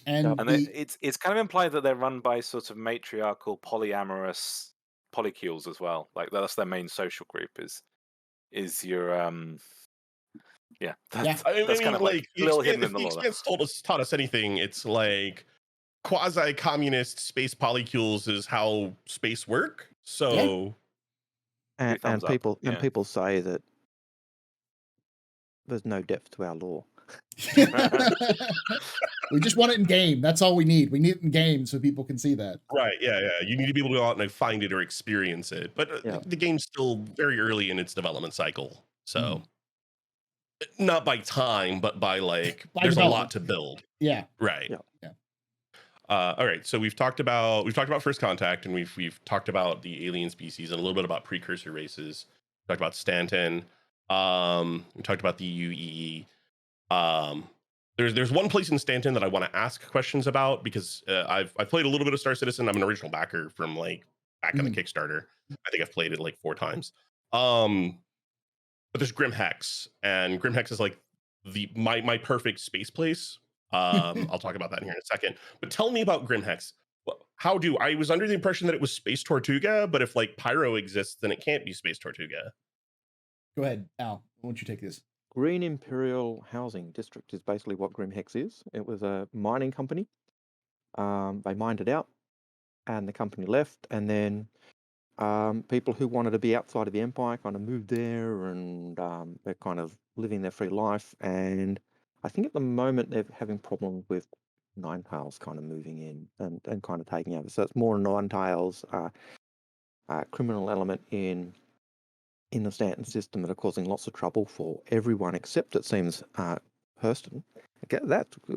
And it's kind of implied that they're run by sort of matriarchal, polyamorous polycules as well. Like that's their main social group is your That's kind of like a little hidden in the lore. lore. If the Expanse taught us anything, it's like quasi-communist space polycules is how space work. So and people say that there's no depth to our lore. We just want it in game. That's all we need. We need it in game so people can see that. Right. Yeah. Yeah. You need to be able to go out and find it or experience it. But Yeah. the game's still very early in its development cycle. So not by time, but by like, By there's a development. lot to build. Yeah. Right. Yeah. All right. So we've talked about First Contact, and we've talked about the alien species and a little bit about precursor races. We talked about Stanton. We talked about the UEE. There's one place in Stanton that I want to ask questions about because I've played a little bit of Star Citizen. I'm an original backer from like back on the Kickstarter. I think I've played it like 4 times. But there's GrimHex, and GrimHex is like my perfect space place. I'll talk about that here in a second. But tell me about GrimHex. I was under the impression that it was Space Tortuga, but if like Pyro exists, then it can't be Space Tortuga. Go ahead, Al. Why don't you take this? Green Imperial Housing District is basically what GrimHex is. It was a mining company. They mined it out, and the company left, and then people who wanted to be outside of the Empire kind of moved there, and they're kind of living their free life. And I think at the moment they're having problems with Ninetails kind of moving in and kind of taking over. So it's more Ninetails, criminal element in the Stanton system that are causing lots of trouble for everyone except, it seems, Hurston. Okay,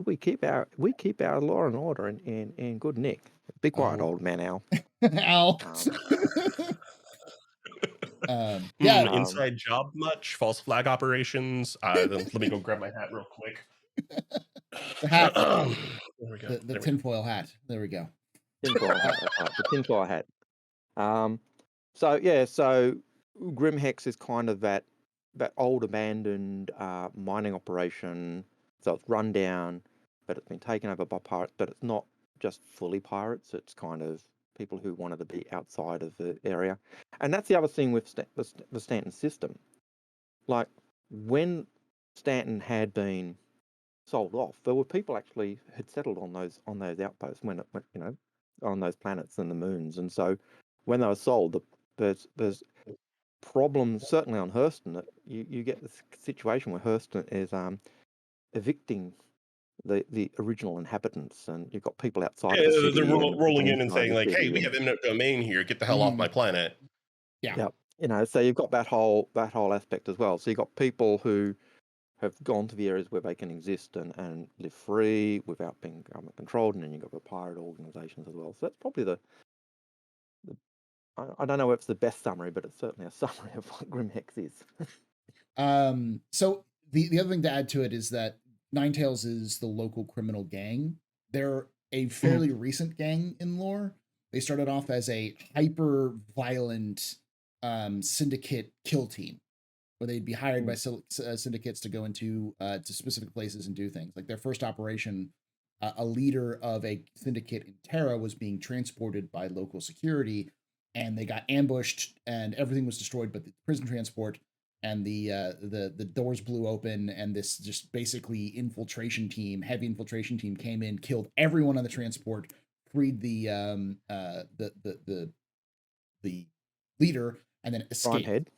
we keep our law and order in good nick. Be quiet, old man Al. Al. Inside job much? False flag operations? Then let me go grab my hat real quick. The hat. There we go. The tinfoil hat. There we go. Tinfoil hat. That's right, the tinfoil hat. So GrimHex is kind of that old abandoned mining operation. So it's run down, but it's been taken over by pirates. But it's not just fully pirates. It's kind of people who wanted to be outside of the area. And that's the other thing with the Stanton system. Like when Stanton had been sold off, there were people actually had settled on those outposts when on those planets and the moons. And so when they were sold, there's problems certainly on Hurston. That you get this situation where Hurston is evicting the original inhabitants, and you've got people outside of the city. They're rolling in and saying like, "Hey, we have eminent domain here. Get the hell off my planet." Yeah. So you've got that whole aspect as well. So you've got people who have gone to the areas where they can exist and live free without being government controlled, and then you've got the pirate organizations as well. So that's probably I don't know if it's the best summary, but it's certainly a summary of what GrimHex is. So the other thing to add to it is that Ninetails is the local criminal gang. They're a fairly recent gang in lore. They started off as a hyper-violent syndicate kill team, where they'd be hired by syndicates to go into to specific places and do things. Like their first operation, a leader of a syndicate in Terra was being transported by local security, and they got ambushed, and everything was destroyed but the prison transport, and the doors blew open, and this just basically heavy infiltration team came in, killed everyone on the transport, freed the leader, and then escaped. Crime head.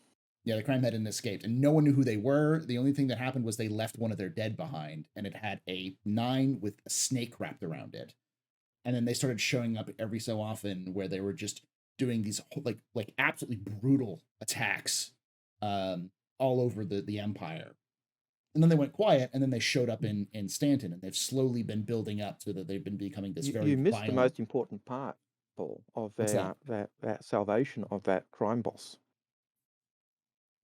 Yeah, the crime head, and escaped, and no one knew who they were. The only thing that happened was they left one of their dead behind, and it had a 9 with a snake wrapped around it. And then they started showing up every so often, where they were just doing these like absolutely brutal attacks all over the Empire. And then they went quiet, and then they showed up in Stanton, and they've slowly been building up so that they've been becoming this very. You missed violent... the most important part, Paul, of that salvation of that crime boss.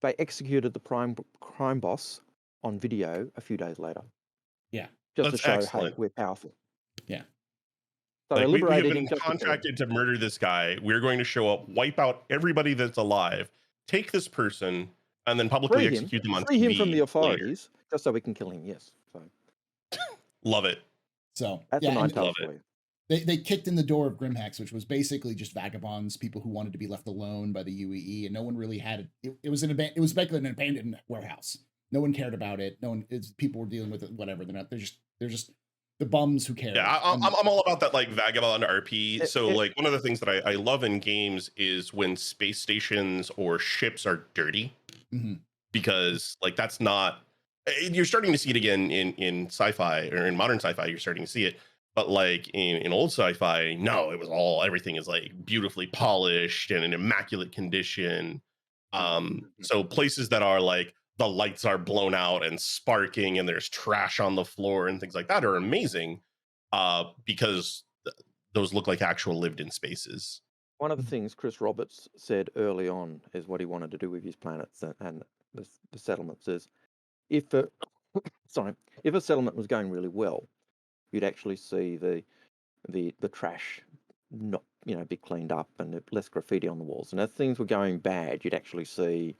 They executed the crime boss on video a few days later. Yeah, just that's to show excellent. hey, we're powerful. Yeah. So like we have liberated been contracted to murder this guy. We're going to show up, wipe out everybody that's alive, take this person, and then publicly execute them on free TV him from the authorities, later. just so we can kill him. Yes. So love it. So that's a Ninetails for you. They kicked in the door of GrimHex, which was basically just vagabonds, people who wanted to be left alone by the UEE, and no one really had it. It was basically an abandoned warehouse. No one cared about it. People were dealing with it. Whatever. They're just the bums who care. Yeah, I'm all about that like vagabond RP. So like one of the things that I love in games is when space stations or ships are dirty, because like that's not You're starting to see it again in sci-fi or in modern sci-fi. You're starting to see it, but like in old sci-fi, no, it was everything is like beautifully polished and in immaculate condition. So places that are like the lights are blown out and sparking and there's trash on the floor and things like that are amazing, because those look like actual lived-in spaces. One of the things Chris Roberts said early on is what he wanted to do with his planets and the settlements is if a if a settlement was going really well, you'd actually see the trash not be cleaned up and less graffiti on the walls. And if things were going bad, you'd actually see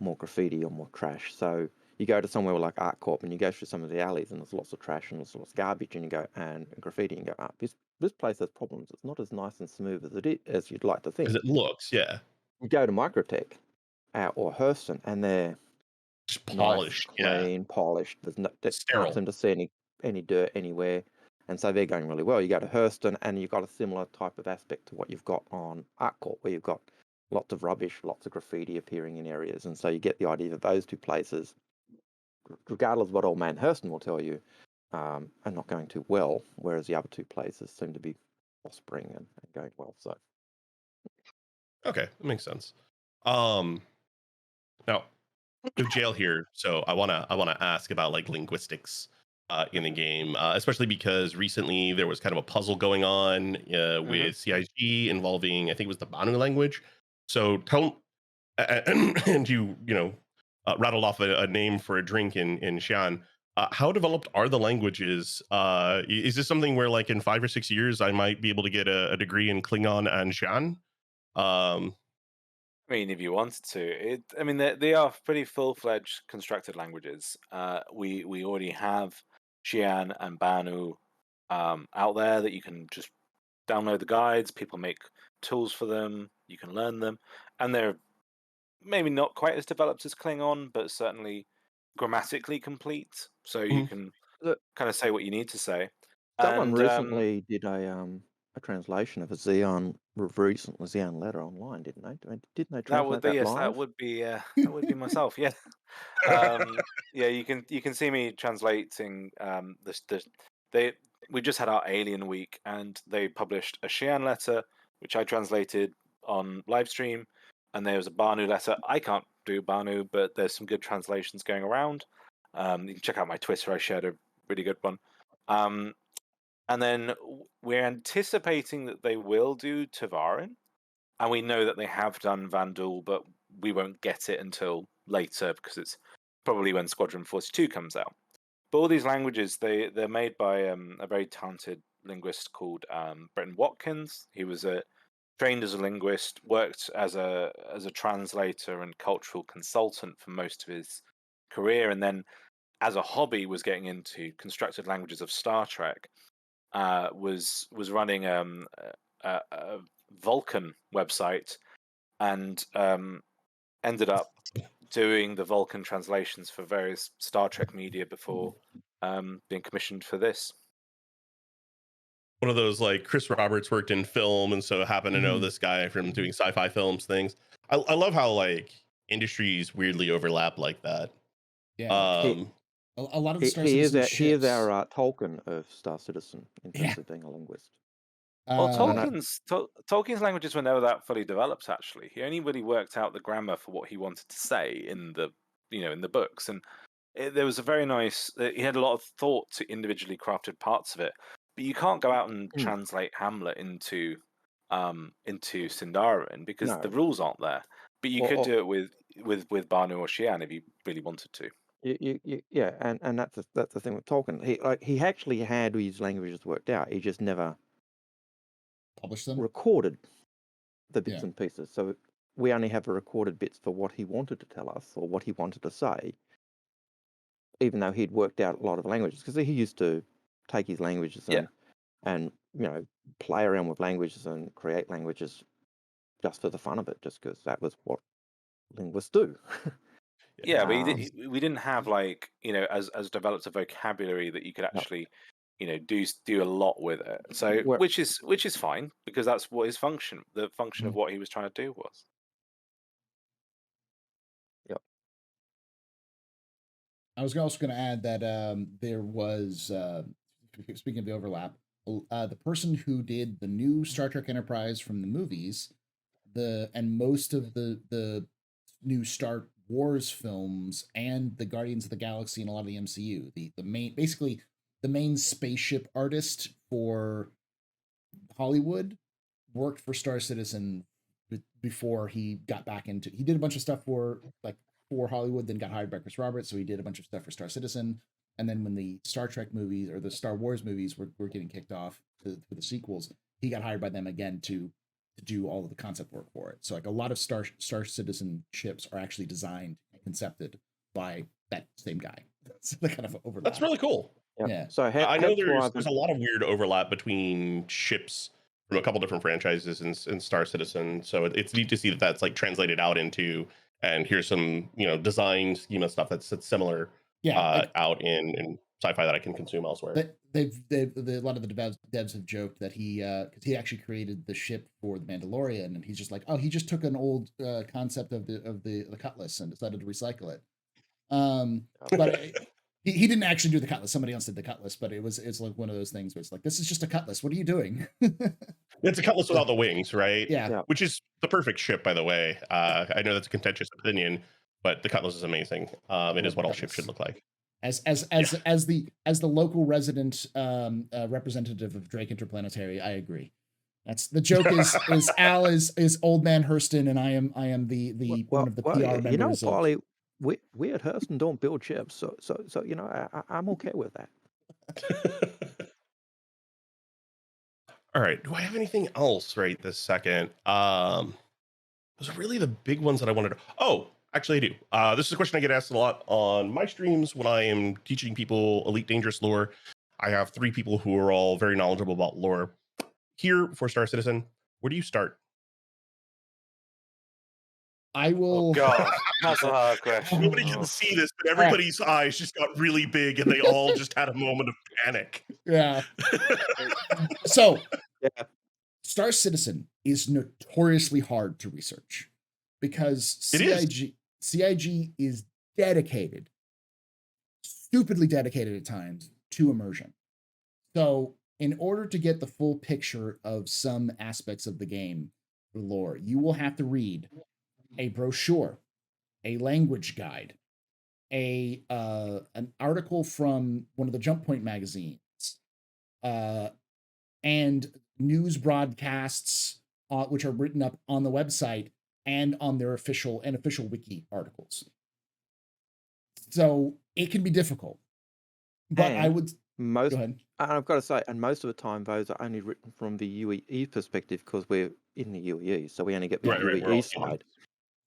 more graffiti or more trash. So you go to somewhere like Art Corp and you go through some of the alleys and there's lots of trash and there's lots of garbage and you go and graffiti and you go, this place has problems. It's not as nice and smooth as you'd like to think. As it looks, yeah. You go to Microtech or Hurston and they're Just polished, nice, clean, polished. There's no Sterile. can't seem to see any dirt anywhere. And so they're going really well. You go to Hurston and you've got a similar type of aspect to what you've got on Art Corp, where you've got lots of rubbish, lots of graffiti appearing in areas. And so you get the idea that those two places, regardless of what old man Hurston will tell you, are not going too well, whereas the other two places seem to be prospering and going well. So okay, that makes sense. Now with Jale here, so I wanna ask about like linguistics in the game, especially because recently there was kind of a puzzle going on with CIG involving, I think it was the Banu language. So tell and you rattled off a name for a drink in Xi'an. How developed are the languages? Is this something where like in 5 or 6 years I might be able to get a degree in Klingon and Xi'an? I mean, if you wanted to, they are pretty full-fledged constructed languages. We already have Xi'an and Banu out there that you can just download the guides. People make tools for them. You can learn them, and they're maybe not quite as developed as Klingon, but certainly grammatically complete. So you can kind of say what you need to say. Someone And recently did a translation of a Xeon letter online, didn't they? Didn't they translate that yes, live? that would be myself. Yeah, yeah. You can see me translating we just had our Alien Week, and they published a Xi'an letter, which I translated on live stream, and there was a Banu letter. I can't do Banu, but there's some good translations going around. You can check out my Twitter. I shared a really good one. And then we're anticipating that they will do Tavarin, and we know that they have done Vandal, but we won't get it until later because it's probably when Squadron 42 comes out. But all these languages, they're made by a very talented linguist called Brenton Watkins. He was trained as a linguist, worked as a translator and cultural consultant for most of his career, and then as a hobby was getting into constructed languages of Star Trek. Was running a Vulcan website and ended up doing the Vulcan translations for various Star Trek media before being commissioned for this. One of those like Chris Roberts worked in film and so happened to know this guy from doing sci-fi films things. I love how like industries weirdly overlap like that. Yeah. A lot of the Star he is Citizen our Tolkien of Star Citizen in terms of being a linguist. Well, Tolkien's languages were never that fully developed. Actually, he only really worked out the grammar for what he wanted to say in the books, and there was a very nice. He had a lot of thought to individually crafted parts of it, but you can't go out and translate Hamlet into Sindarin because the rules aren't there. But you could do it with Banu or Xi'an if you really wanted to. Yeah, and that's the thing with Tolkien. He actually had his languages worked out. He just never published them, recorded the bits and pieces. So we only have the recorded bits for what he wanted to tell us or what he wanted to say, even though he'd worked out a lot of languages, because he used to take his languages and play around with languages and create languages just for the fun of it, just because that was what linguists do. Yeah, but we didn't have as developed a vocabulary that you could actually do a lot with it. So which is fine because that's what his function of what he was trying to do was. Yep. I was also going to add that there was, speaking of the overlap, the person who did the new Star Trek Enterprise from the movies, and most of the new Star Wars films and the Guardians of the Galaxy and a lot of the MCU, the main spaceship artist for Hollywood worked for Star Citizen before he got back into. He did a bunch of stuff for Hollywood, then got hired by Chris Roberts, so he did a bunch of stuff for Star Citizen. And then when the Star Trek movies or the Star Wars movies were getting kicked off for the sequels, he got hired by them again to do all of the concept work for it. So like a lot of Star Citizen ships are actually designed and concepted by that same guy. That's the kind of overlap. That's really cool. Yep. Yeah. So I know there's a lot of weird overlap between ships from a couple different franchises in Star Citizen. So it's neat to see that that's like translated out into, and here's some design schema stuff that's similar out in sci-fi that I can consume elsewhere. A lot of the devs have joked that because he actually created the ship for the Mandalorian, and he's just like, oh, he just took an old concept of the Cutlass and decided to recycle it. But he didn't actually do the Cutlass. Somebody else did the Cutlass, but it's like one of those things where it's like, this is just a Cutlass. What are you doing? It's a Cutlass without the wings, right? Yeah. Which is the perfect ship, by the way. I know that's a contentious opinion, but the Cutlass is amazing. It is what all ships should look like. As the local resident representative of Drake Interplanetary, I agree. That's the joke. Is Al is old man Hurston, and I am the one of the PR members. You know, Paulie, we at Hurston don't build ships, so I'm okay with that. All right. Do I have anything else right this second? Those are really the big ones that I wanted to. Oh, actually, I do. This is a question I get asked a lot on my streams when I am teaching people Elite Dangerous lore. I have 3 people who are all very knowledgeable about lore. Here for Star Citizen, where do you start? I will. Oh God, that's a hard question. Nobody can see this, but everybody's eyes just got really big, and they all just had a moment of panic. Yeah. So, Star Citizen is notoriously hard to research because CIG is dedicated, stupidly dedicated at times, to immersion. So, in order to get the full picture of some aspects of the game, the lore, you will have to read a brochure, a language guide, an article from one of the Jump Point magazines, and news broadcasts, which are written up on the website and on their official wiki articles. So it can be difficult, but I would most. Go ahead. I've got to say, and most of the time, those are only written from the UEE perspective because we're in the UEE, so we only get the UEE side.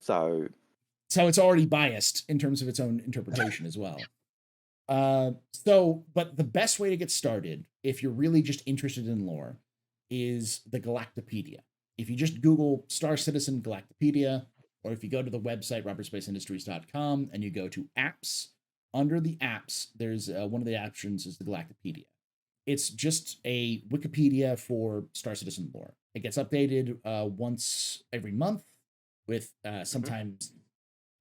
So it's already biased in terms of its own interpretation as well. But the best way to get started, if you're really just interested in lore, is the Galactopedia. If you just Google Star Citizen Galactopedia, or if you go to the website robertspaceindustries.com and you go to apps, under the apps, there's one of the options is the Galactopedia. It's just a Wikipedia for Star Citizen lore. It gets updated once every month with sometimes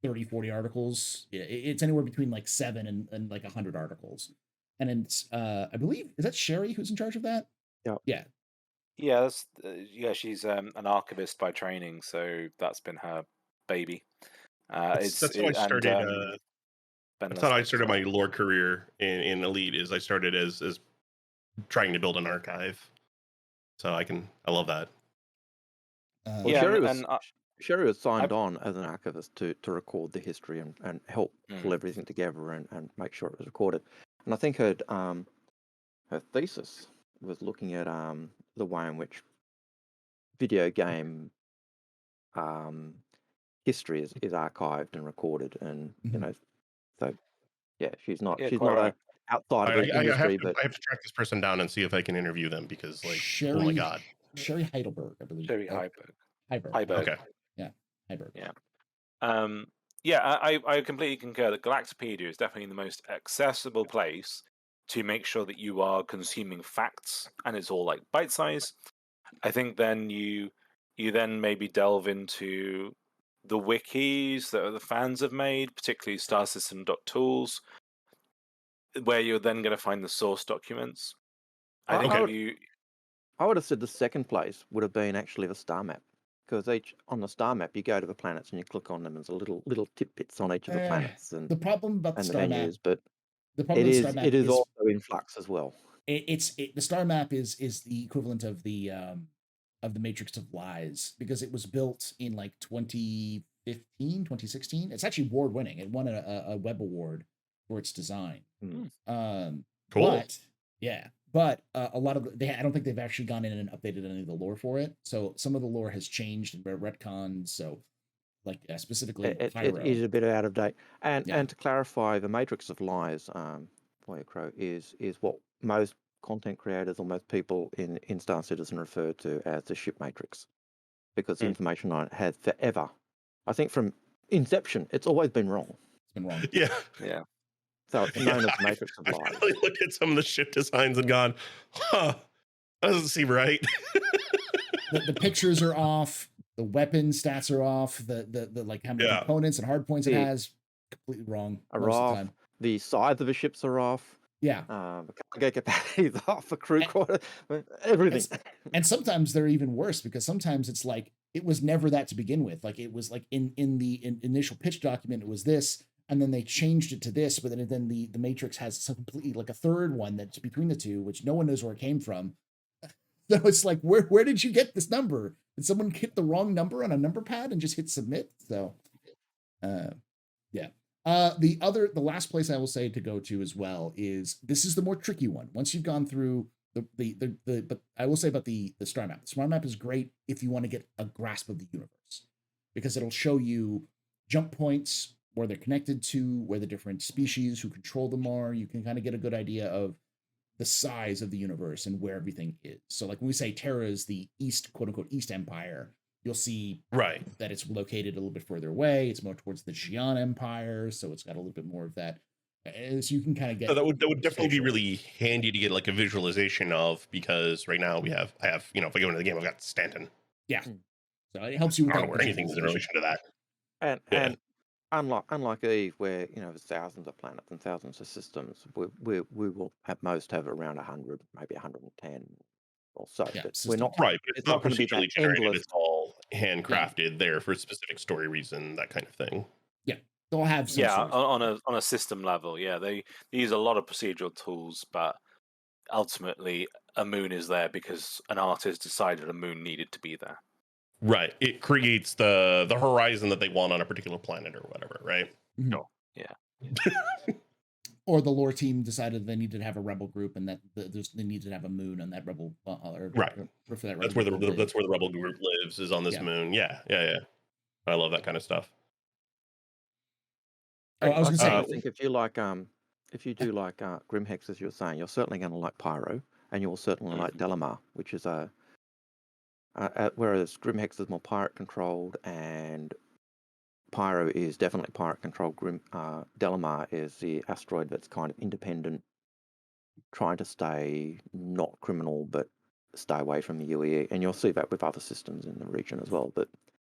30, 40 articles. It's anywhere between like 7 and like 100 articles. And it's, I believe, is that Sherry who's in charge of that? Yeah. Yeah, she's an archivist by training, so that's been her baby. That's how I started. That's how I started my lore career in Elite. Is I started as trying to build an archive. So I love that. Sherry was signed on as an archivist to record the history and help pull everything together and make sure it was recorded. And I think her thesis was looking at the way in which video game history is archived and recorded, and so she's not outside of the industry. I have to track this person down and see if I can interview them because Sherry, oh my God, Sherry Heidelberg, I believe. Sherry Heidelberg. Okay. Yeah, Heidelberg. Yeah. I completely concur that Galactopedia is definitely the most accessible place to make sure that you are consuming facts, and it's all like bite size. I think then you then maybe delve into the wikis that the fans have made, particularly starsystem.tools, where you're then going to find the source documents. I think I would have said the second place would have been actually the star map, because on the star map you go to the planets and you click on them. There's a little tidbits on each of the planets and the problem about the and the star map, menus, but the problem with the star map it is is also in flux as well. the star map is the equivalent of the Matrix of Lies, because it was built in like 2015, 2016. It's actually award winning. It won a web award for its design. Cool. But yeah, but a lot of I don't think they've actually gone in and updated any of the lore for it. So some of the lore has changed and retconned. So like specifically It Pyro. is a bit out of date. And Yeah. and to clarify, the Matrix of Lies, Boy Crow, is what most content creators or most people in Star Citizen refer to as the ship matrix, because the information on it has forever, I think from inception, it's always been wrong. It's been wrong. Yeah. So it's known as the Matrix of I Lies. really looked at some of the ship designs and gone, huh, that doesn't seem right. The pictures are off. The weapon stats are off. The like how many components and hard points it has, completely wrong. Are off. The size of the ships are off. Yeah. The cargo capacity is off. The crew quarter, everything. And sometimes they're even worse, because sometimes it's like it was never that to begin with. Like it was like in the initial pitch document, it was this, and then they changed it to this, but then the Matrix has some completely like a third one that's between the two, which no one knows where it came from. So it's like, where did you get this number? Did someone hit the wrong number on a number pad and just hit submit? So, yeah. The last place I will say to go to as well is, this is the more tricky one. Once you've gone through but I will say about the star map. The star map is great if you want to get a grasp of the universe, because it'll show you jump points, where they're connected to, where the different species who control them are. You can kind of get a good idea of the size of the universe and where everything is. So like when we say Terra is the East, quote unquote, East Empire, you'll see that it's located a little bit further away. It's more towards the Xi'an Empire, so it's got a little bit more of that. So you can kind of get. So that would definitely be really handy to get like a visualization of, because right now I have if I go into the game, I've got Stanton. Yeah. So it helps you with I don't know where anything is in relation to that. And unlike Eve, where there's thousands of planets and thousands of systems, we will at most have around 100, maybe 110 or so. Yeah, but we're not right. But it's not going to be procedurally that generated. endless. It's all handcrafted there for a specific story reason, that kind of thing. Yeah, they'll have some on a system level. Yeah, they use a lot of procedural tools, but ultimately a moon is there because an artist decided a moon needed to be there. Right. It creates the horizon that they want on a particular planet or whatever, right? Mm-hmm. No. Yeah. Or the lore team decided they needed to have a rebel group, and that they needed to have a moon on that rebel. Right. For that That's where the rebel group lives, is on this moon. Yeah. I love that kind of stuff. Oh, I was gonna say, I think if you do like GrimHex, as you were saying, you're certainly going to like Pyro, and you'll certainly like Delamar, which is whereas GrimHex is more pirate controlled and Pyro is definitely pirate controlled. Delamar is the asteroid that's kind of independent, trying to stay not criminal but stay away from the UEE, and you'll see that with other systems in the region as well. But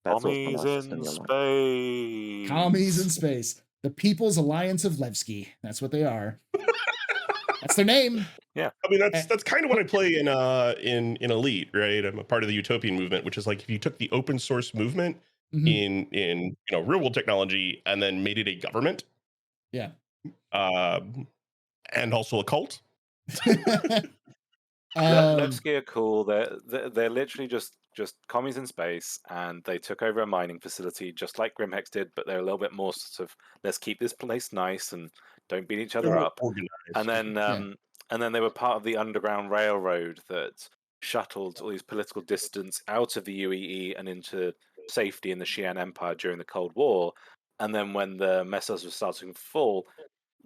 that's Commies in space. Commies in space. The People's Alliance of Levski. That's what they are. That's their name. Yeah. I mean, that's kind of what I play in Elite, right? I'm a part of the Utopian movement, which is like, if you took the open source movement in real world technology and then made it a government. Yeah. And also a cult. Levski are cool. They're literally just commies in space, and they took over a mining facility just like GrimHex did, but they're a little bit more sort of, let's keep this place nice and don't beat each other up. Organized. And then they were part of the Underground Railroad that shuttled all these political dissidents out of the UEE and into safety in the Xi'an Empire during the Cold War. And then when the messes were starting to fall,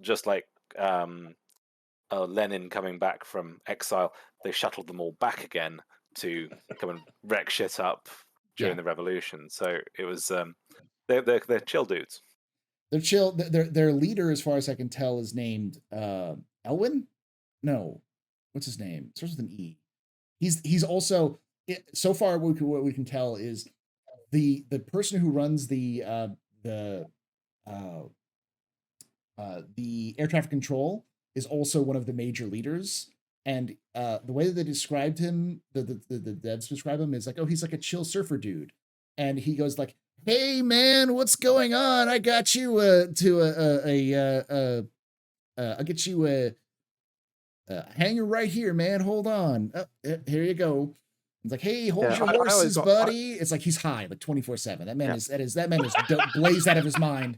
just like Lenin coming back from exile, they shuttled them all back again to come and wreck shit up during the revolution. So it was they're chill dudes. They're chill. Their leader, as far as I can tell, is named Elwin. No, what's his name? It starts with an E. He's also, so far what we can tell is the person who runs the air traffic control is also one of the major leaders. And the way that they described him, the devs describe him is like, oh, he's like a chill surfer dude. And he goes like, hey man, what's going on? I got you I'll get you a hanger right here, man. Hold on. Here you go. It's like, hey, hold your horses, buddy. It's like he's high, like 24/7. That man is blazed out of his mind,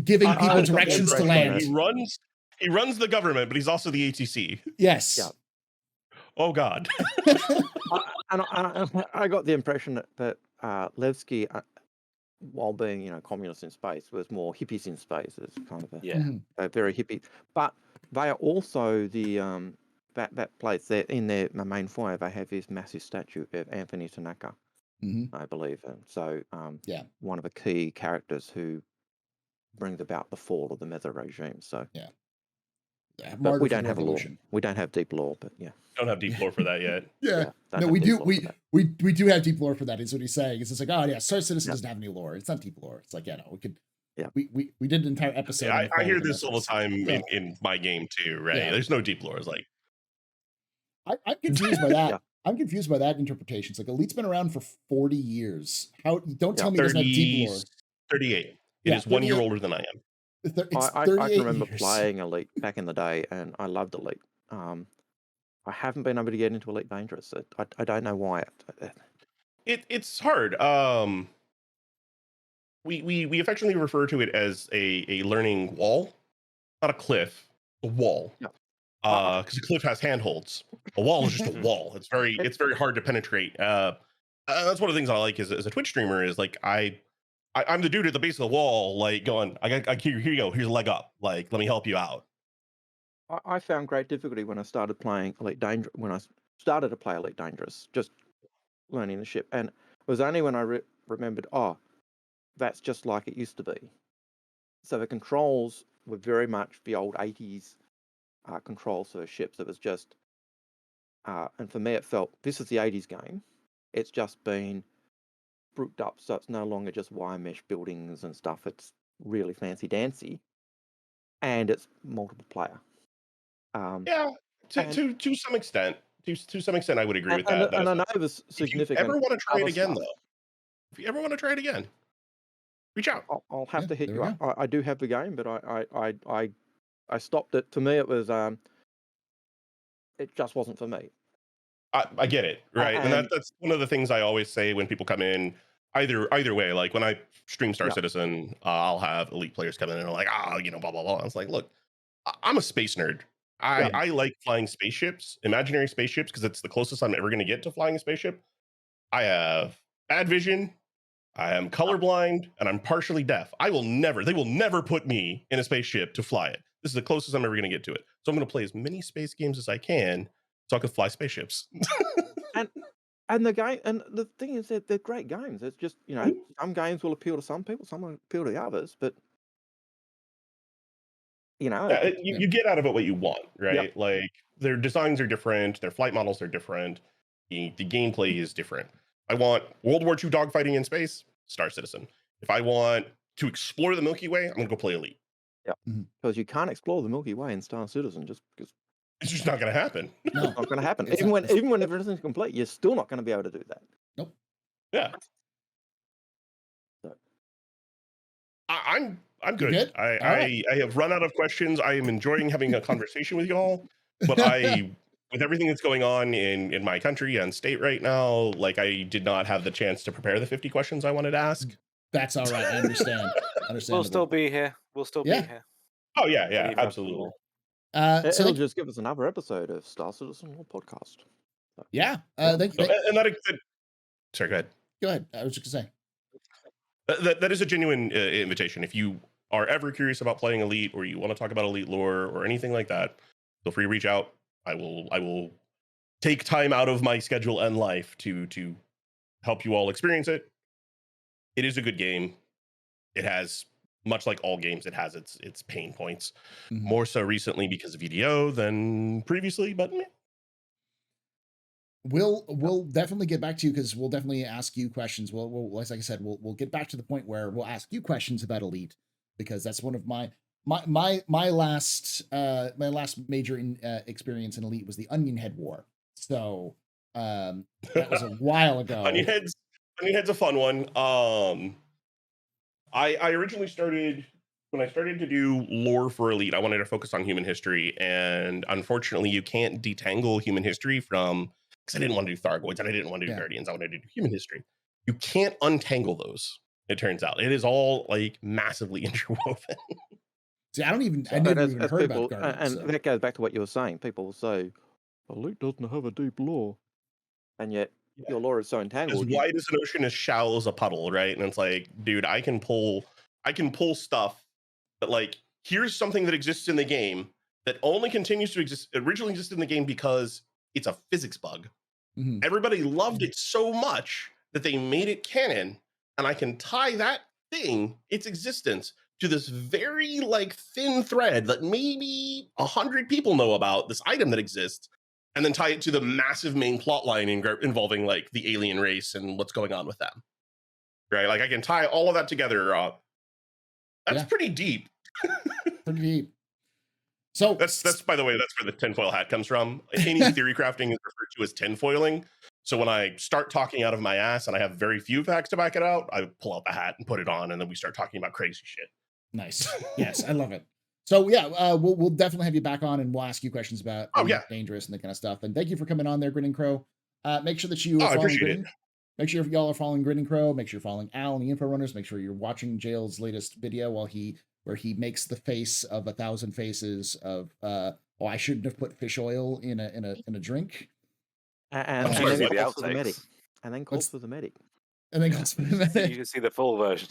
giving people directions to land. He runs the government, but he's also the ATC. Yes. Yeah. Oh God. I got the impression that Levski, while being communist in space, was more hippies in space. It's kind of a very hippie. But they are also the that place there in their main foyer. They have this massive statue of Anthony Tanaka, I believe, and so one of the key characters who brings about the fall of the Mother regime. So but we don't have lore. We don't have deep lore, but don't have deep lore for that yet. No, we do. We do have deep lore for that. Is what he's saying. It's just like, oh yeah, Star Citizen doesn't have any lore. It's not deep lore. It's like, no, we could. Yeah. We did an entire episode. Yeah, I hear this all the time in my game too, right? Yeah. There's no deep lore. It's like I'm confused by that. I'm confused by that interpretation. It's like Elite's been around for 40 years. How? Don't tell me it doesn't have deep lore. 38. It is 1 year older than I am. I can remember playing Elite back in the day, and I loved Elite. I haven't been able to get into Elite Dangerous. I don't know why. It's hard. We affectionately refer to it as a learning wall, not a cliff, a wall. Because a cliff has handholds. A wall is just a wall. It's very hard to penetrate. That's one of the things I like as a Twitch streamer is like I'm the dude at the base of the wall, like going, here you go, here's a leg up, like let me help you out. I found great difficulty when I started playing Elite Dangerous. When I started to play Elite Dangerous, just learning the ship, and it was only when I remembered, that's just like it used to be. So the controls were very much the old 80s controls for ships. It was just, and for me, it felt this is the 80s game. It's just been brooked up, so it's no longer just wire mesh buildings and stuff. It's really fancy dancy, and it's multiple player. To some extent, to some extent, I would agree with that. And I know there's significant. If you ever want to try it again, though, if you ever want to try it again, reach out. I'll have to hit you up. I do have the game, but I stopped it. To me, it was it just wasn't for me. I get it, right? And that's one of the things I always say when people come in. Either way, like when I stream Star Citizen, I'll have Elite players come in and are like, blah blah blah. I was like, look, I'm a space nerd. I like flying spaceships, imaginary spaceships, because it's the closest I'm ever going to get to flying a spaceship. I have bad vision. I am colorblind, and I'm partially deaf. They will never put me in a spaceship to fly it. This is the closest I'm ever going to get to it. So I'm going to play as many space games as I can so I can fly spaceships. And the game, and the thing is that they're great games. It's just, some games will appeal to some people, some will appeal to others, but you get out of it what you want, right? Like their designs are different, their flight models are different, the gameplay is different. I want World War II dogfighting in space, Star Citizen. If I want to explore the Milky Way, I'm gonna go play Elite. Because you can't explore the Milky Way in Star Citizen just because it's just not gonna happen. No, it's not gonna happen. Even when everything's complete, you're still not gonna be able to do that. Nope. Yeah. So. I'm good. I have run out of questions. I am enjoying having a conversation with y'all, but with everything that's going on in my country and state right now, like I did not have the chance to prepare the 50 questions I wanted to ask. That's all right. I understand. We'll still be here. Be here. Oh yeah, absolutely. It'll just give us another episode of Star Citizen podcast. So. Yeah. Thank you. And that sorry, go ahead. Go ahead. I was just gonna say. That is a genuine invitation. If you are ever curious about playing Elite, or you want to talk about Elite lore or anything like that, feel free to reach out. I will take time out of my schedule and life to help you all experience it. It is a good game. It has, much like all games, it has its pain points. More so recently because of EDO than previously, but We'll definitely get back to you, because we'll definitely ask you questions. We'll like I said, we'll get back to the point where we'll ask you questions about Elite, because that's one of my my last major experience in Elite was the Onion Head War. So that was a while ago. Onion Head's a fun one. I originally started when I started to do lore for Elite. I wanted to focus on human history, and unfortunately, you can't detangle human history from because I didn't want to do Thargoids and I didn't want to do Guardians. I wanted to do human history. You can't untangle those. It turns out it is all like massively interwoven. See, I never even heard about Guardians. And that goes back to what you were saying. People say Elite doesn't have a deep lore, and yet your lore is so entangled. As wide as an ocean, as shallow as a puddle, right? And it's like, dude, I can pull stuff that like here's something that exists in the game that only continues to exist. Originally existed in the game because it's a physics bug. Mm-hmm. Everybody loved it so much that they made it canon, and I can tie that thing, its existence, to this very like thin thread that maybe 100 people know about, this item that exists, and then tie it to the massive main plot line involving like the alien race and what's going on with them. Right? Like I can tie all of that together. That's pretty deep. Pretty deep. So that's by the way, that's where the tinfoil hat comes from. Any theory crafting is referred to as tinfoiling. So when I start talking out of my ass and I have very few facts to back it out, I pull out the hat and put it on, and then we start talking about crazy shit. Nice. Yes, I love it. So yeah, we'll definitely have you back on, and we'll ask you questions about dangerous and that kind of stuff. And thank you for coming on there, Grinning Crow. Make sure that you are following Grinning. Make sure y'all are following Grinning Crow. Make sure you're following Al and the Info Runners. Make sure you're watching Jale's latest video where he makes the face of 1,000 faces of I shouldn't have put fish oil in a drink. And then calls for the medic. And then calls for the medic. And then calls for the medic. You can see the full version.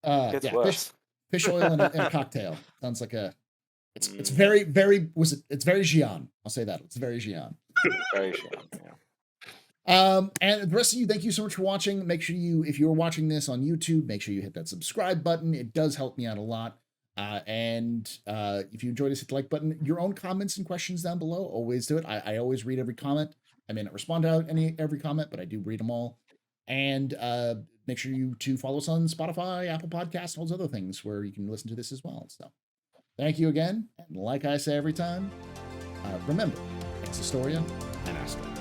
Gets worse. Fish oil in a cocktail. Sounds like it's very, very it's very Xi'an. I'll say that. It's very Xi'an. Very Xi'an, yeah. And the rest of you, thank you so much for watching. Make sure if you're watching this on YouTube, make sure you hit that subscribe button. It does help me out a lot. And if you enjoyed this, hit the like button. Your own comments and questions down below, always do it. I always read every comment. I may not respond to every comment, but I do read them all. And make sure to follow us on Spotify, Apple Podcasts, all those other things where you can listen to this as well. So thank you again. And like I say every time, remember, TheAstroHistorian and Astro.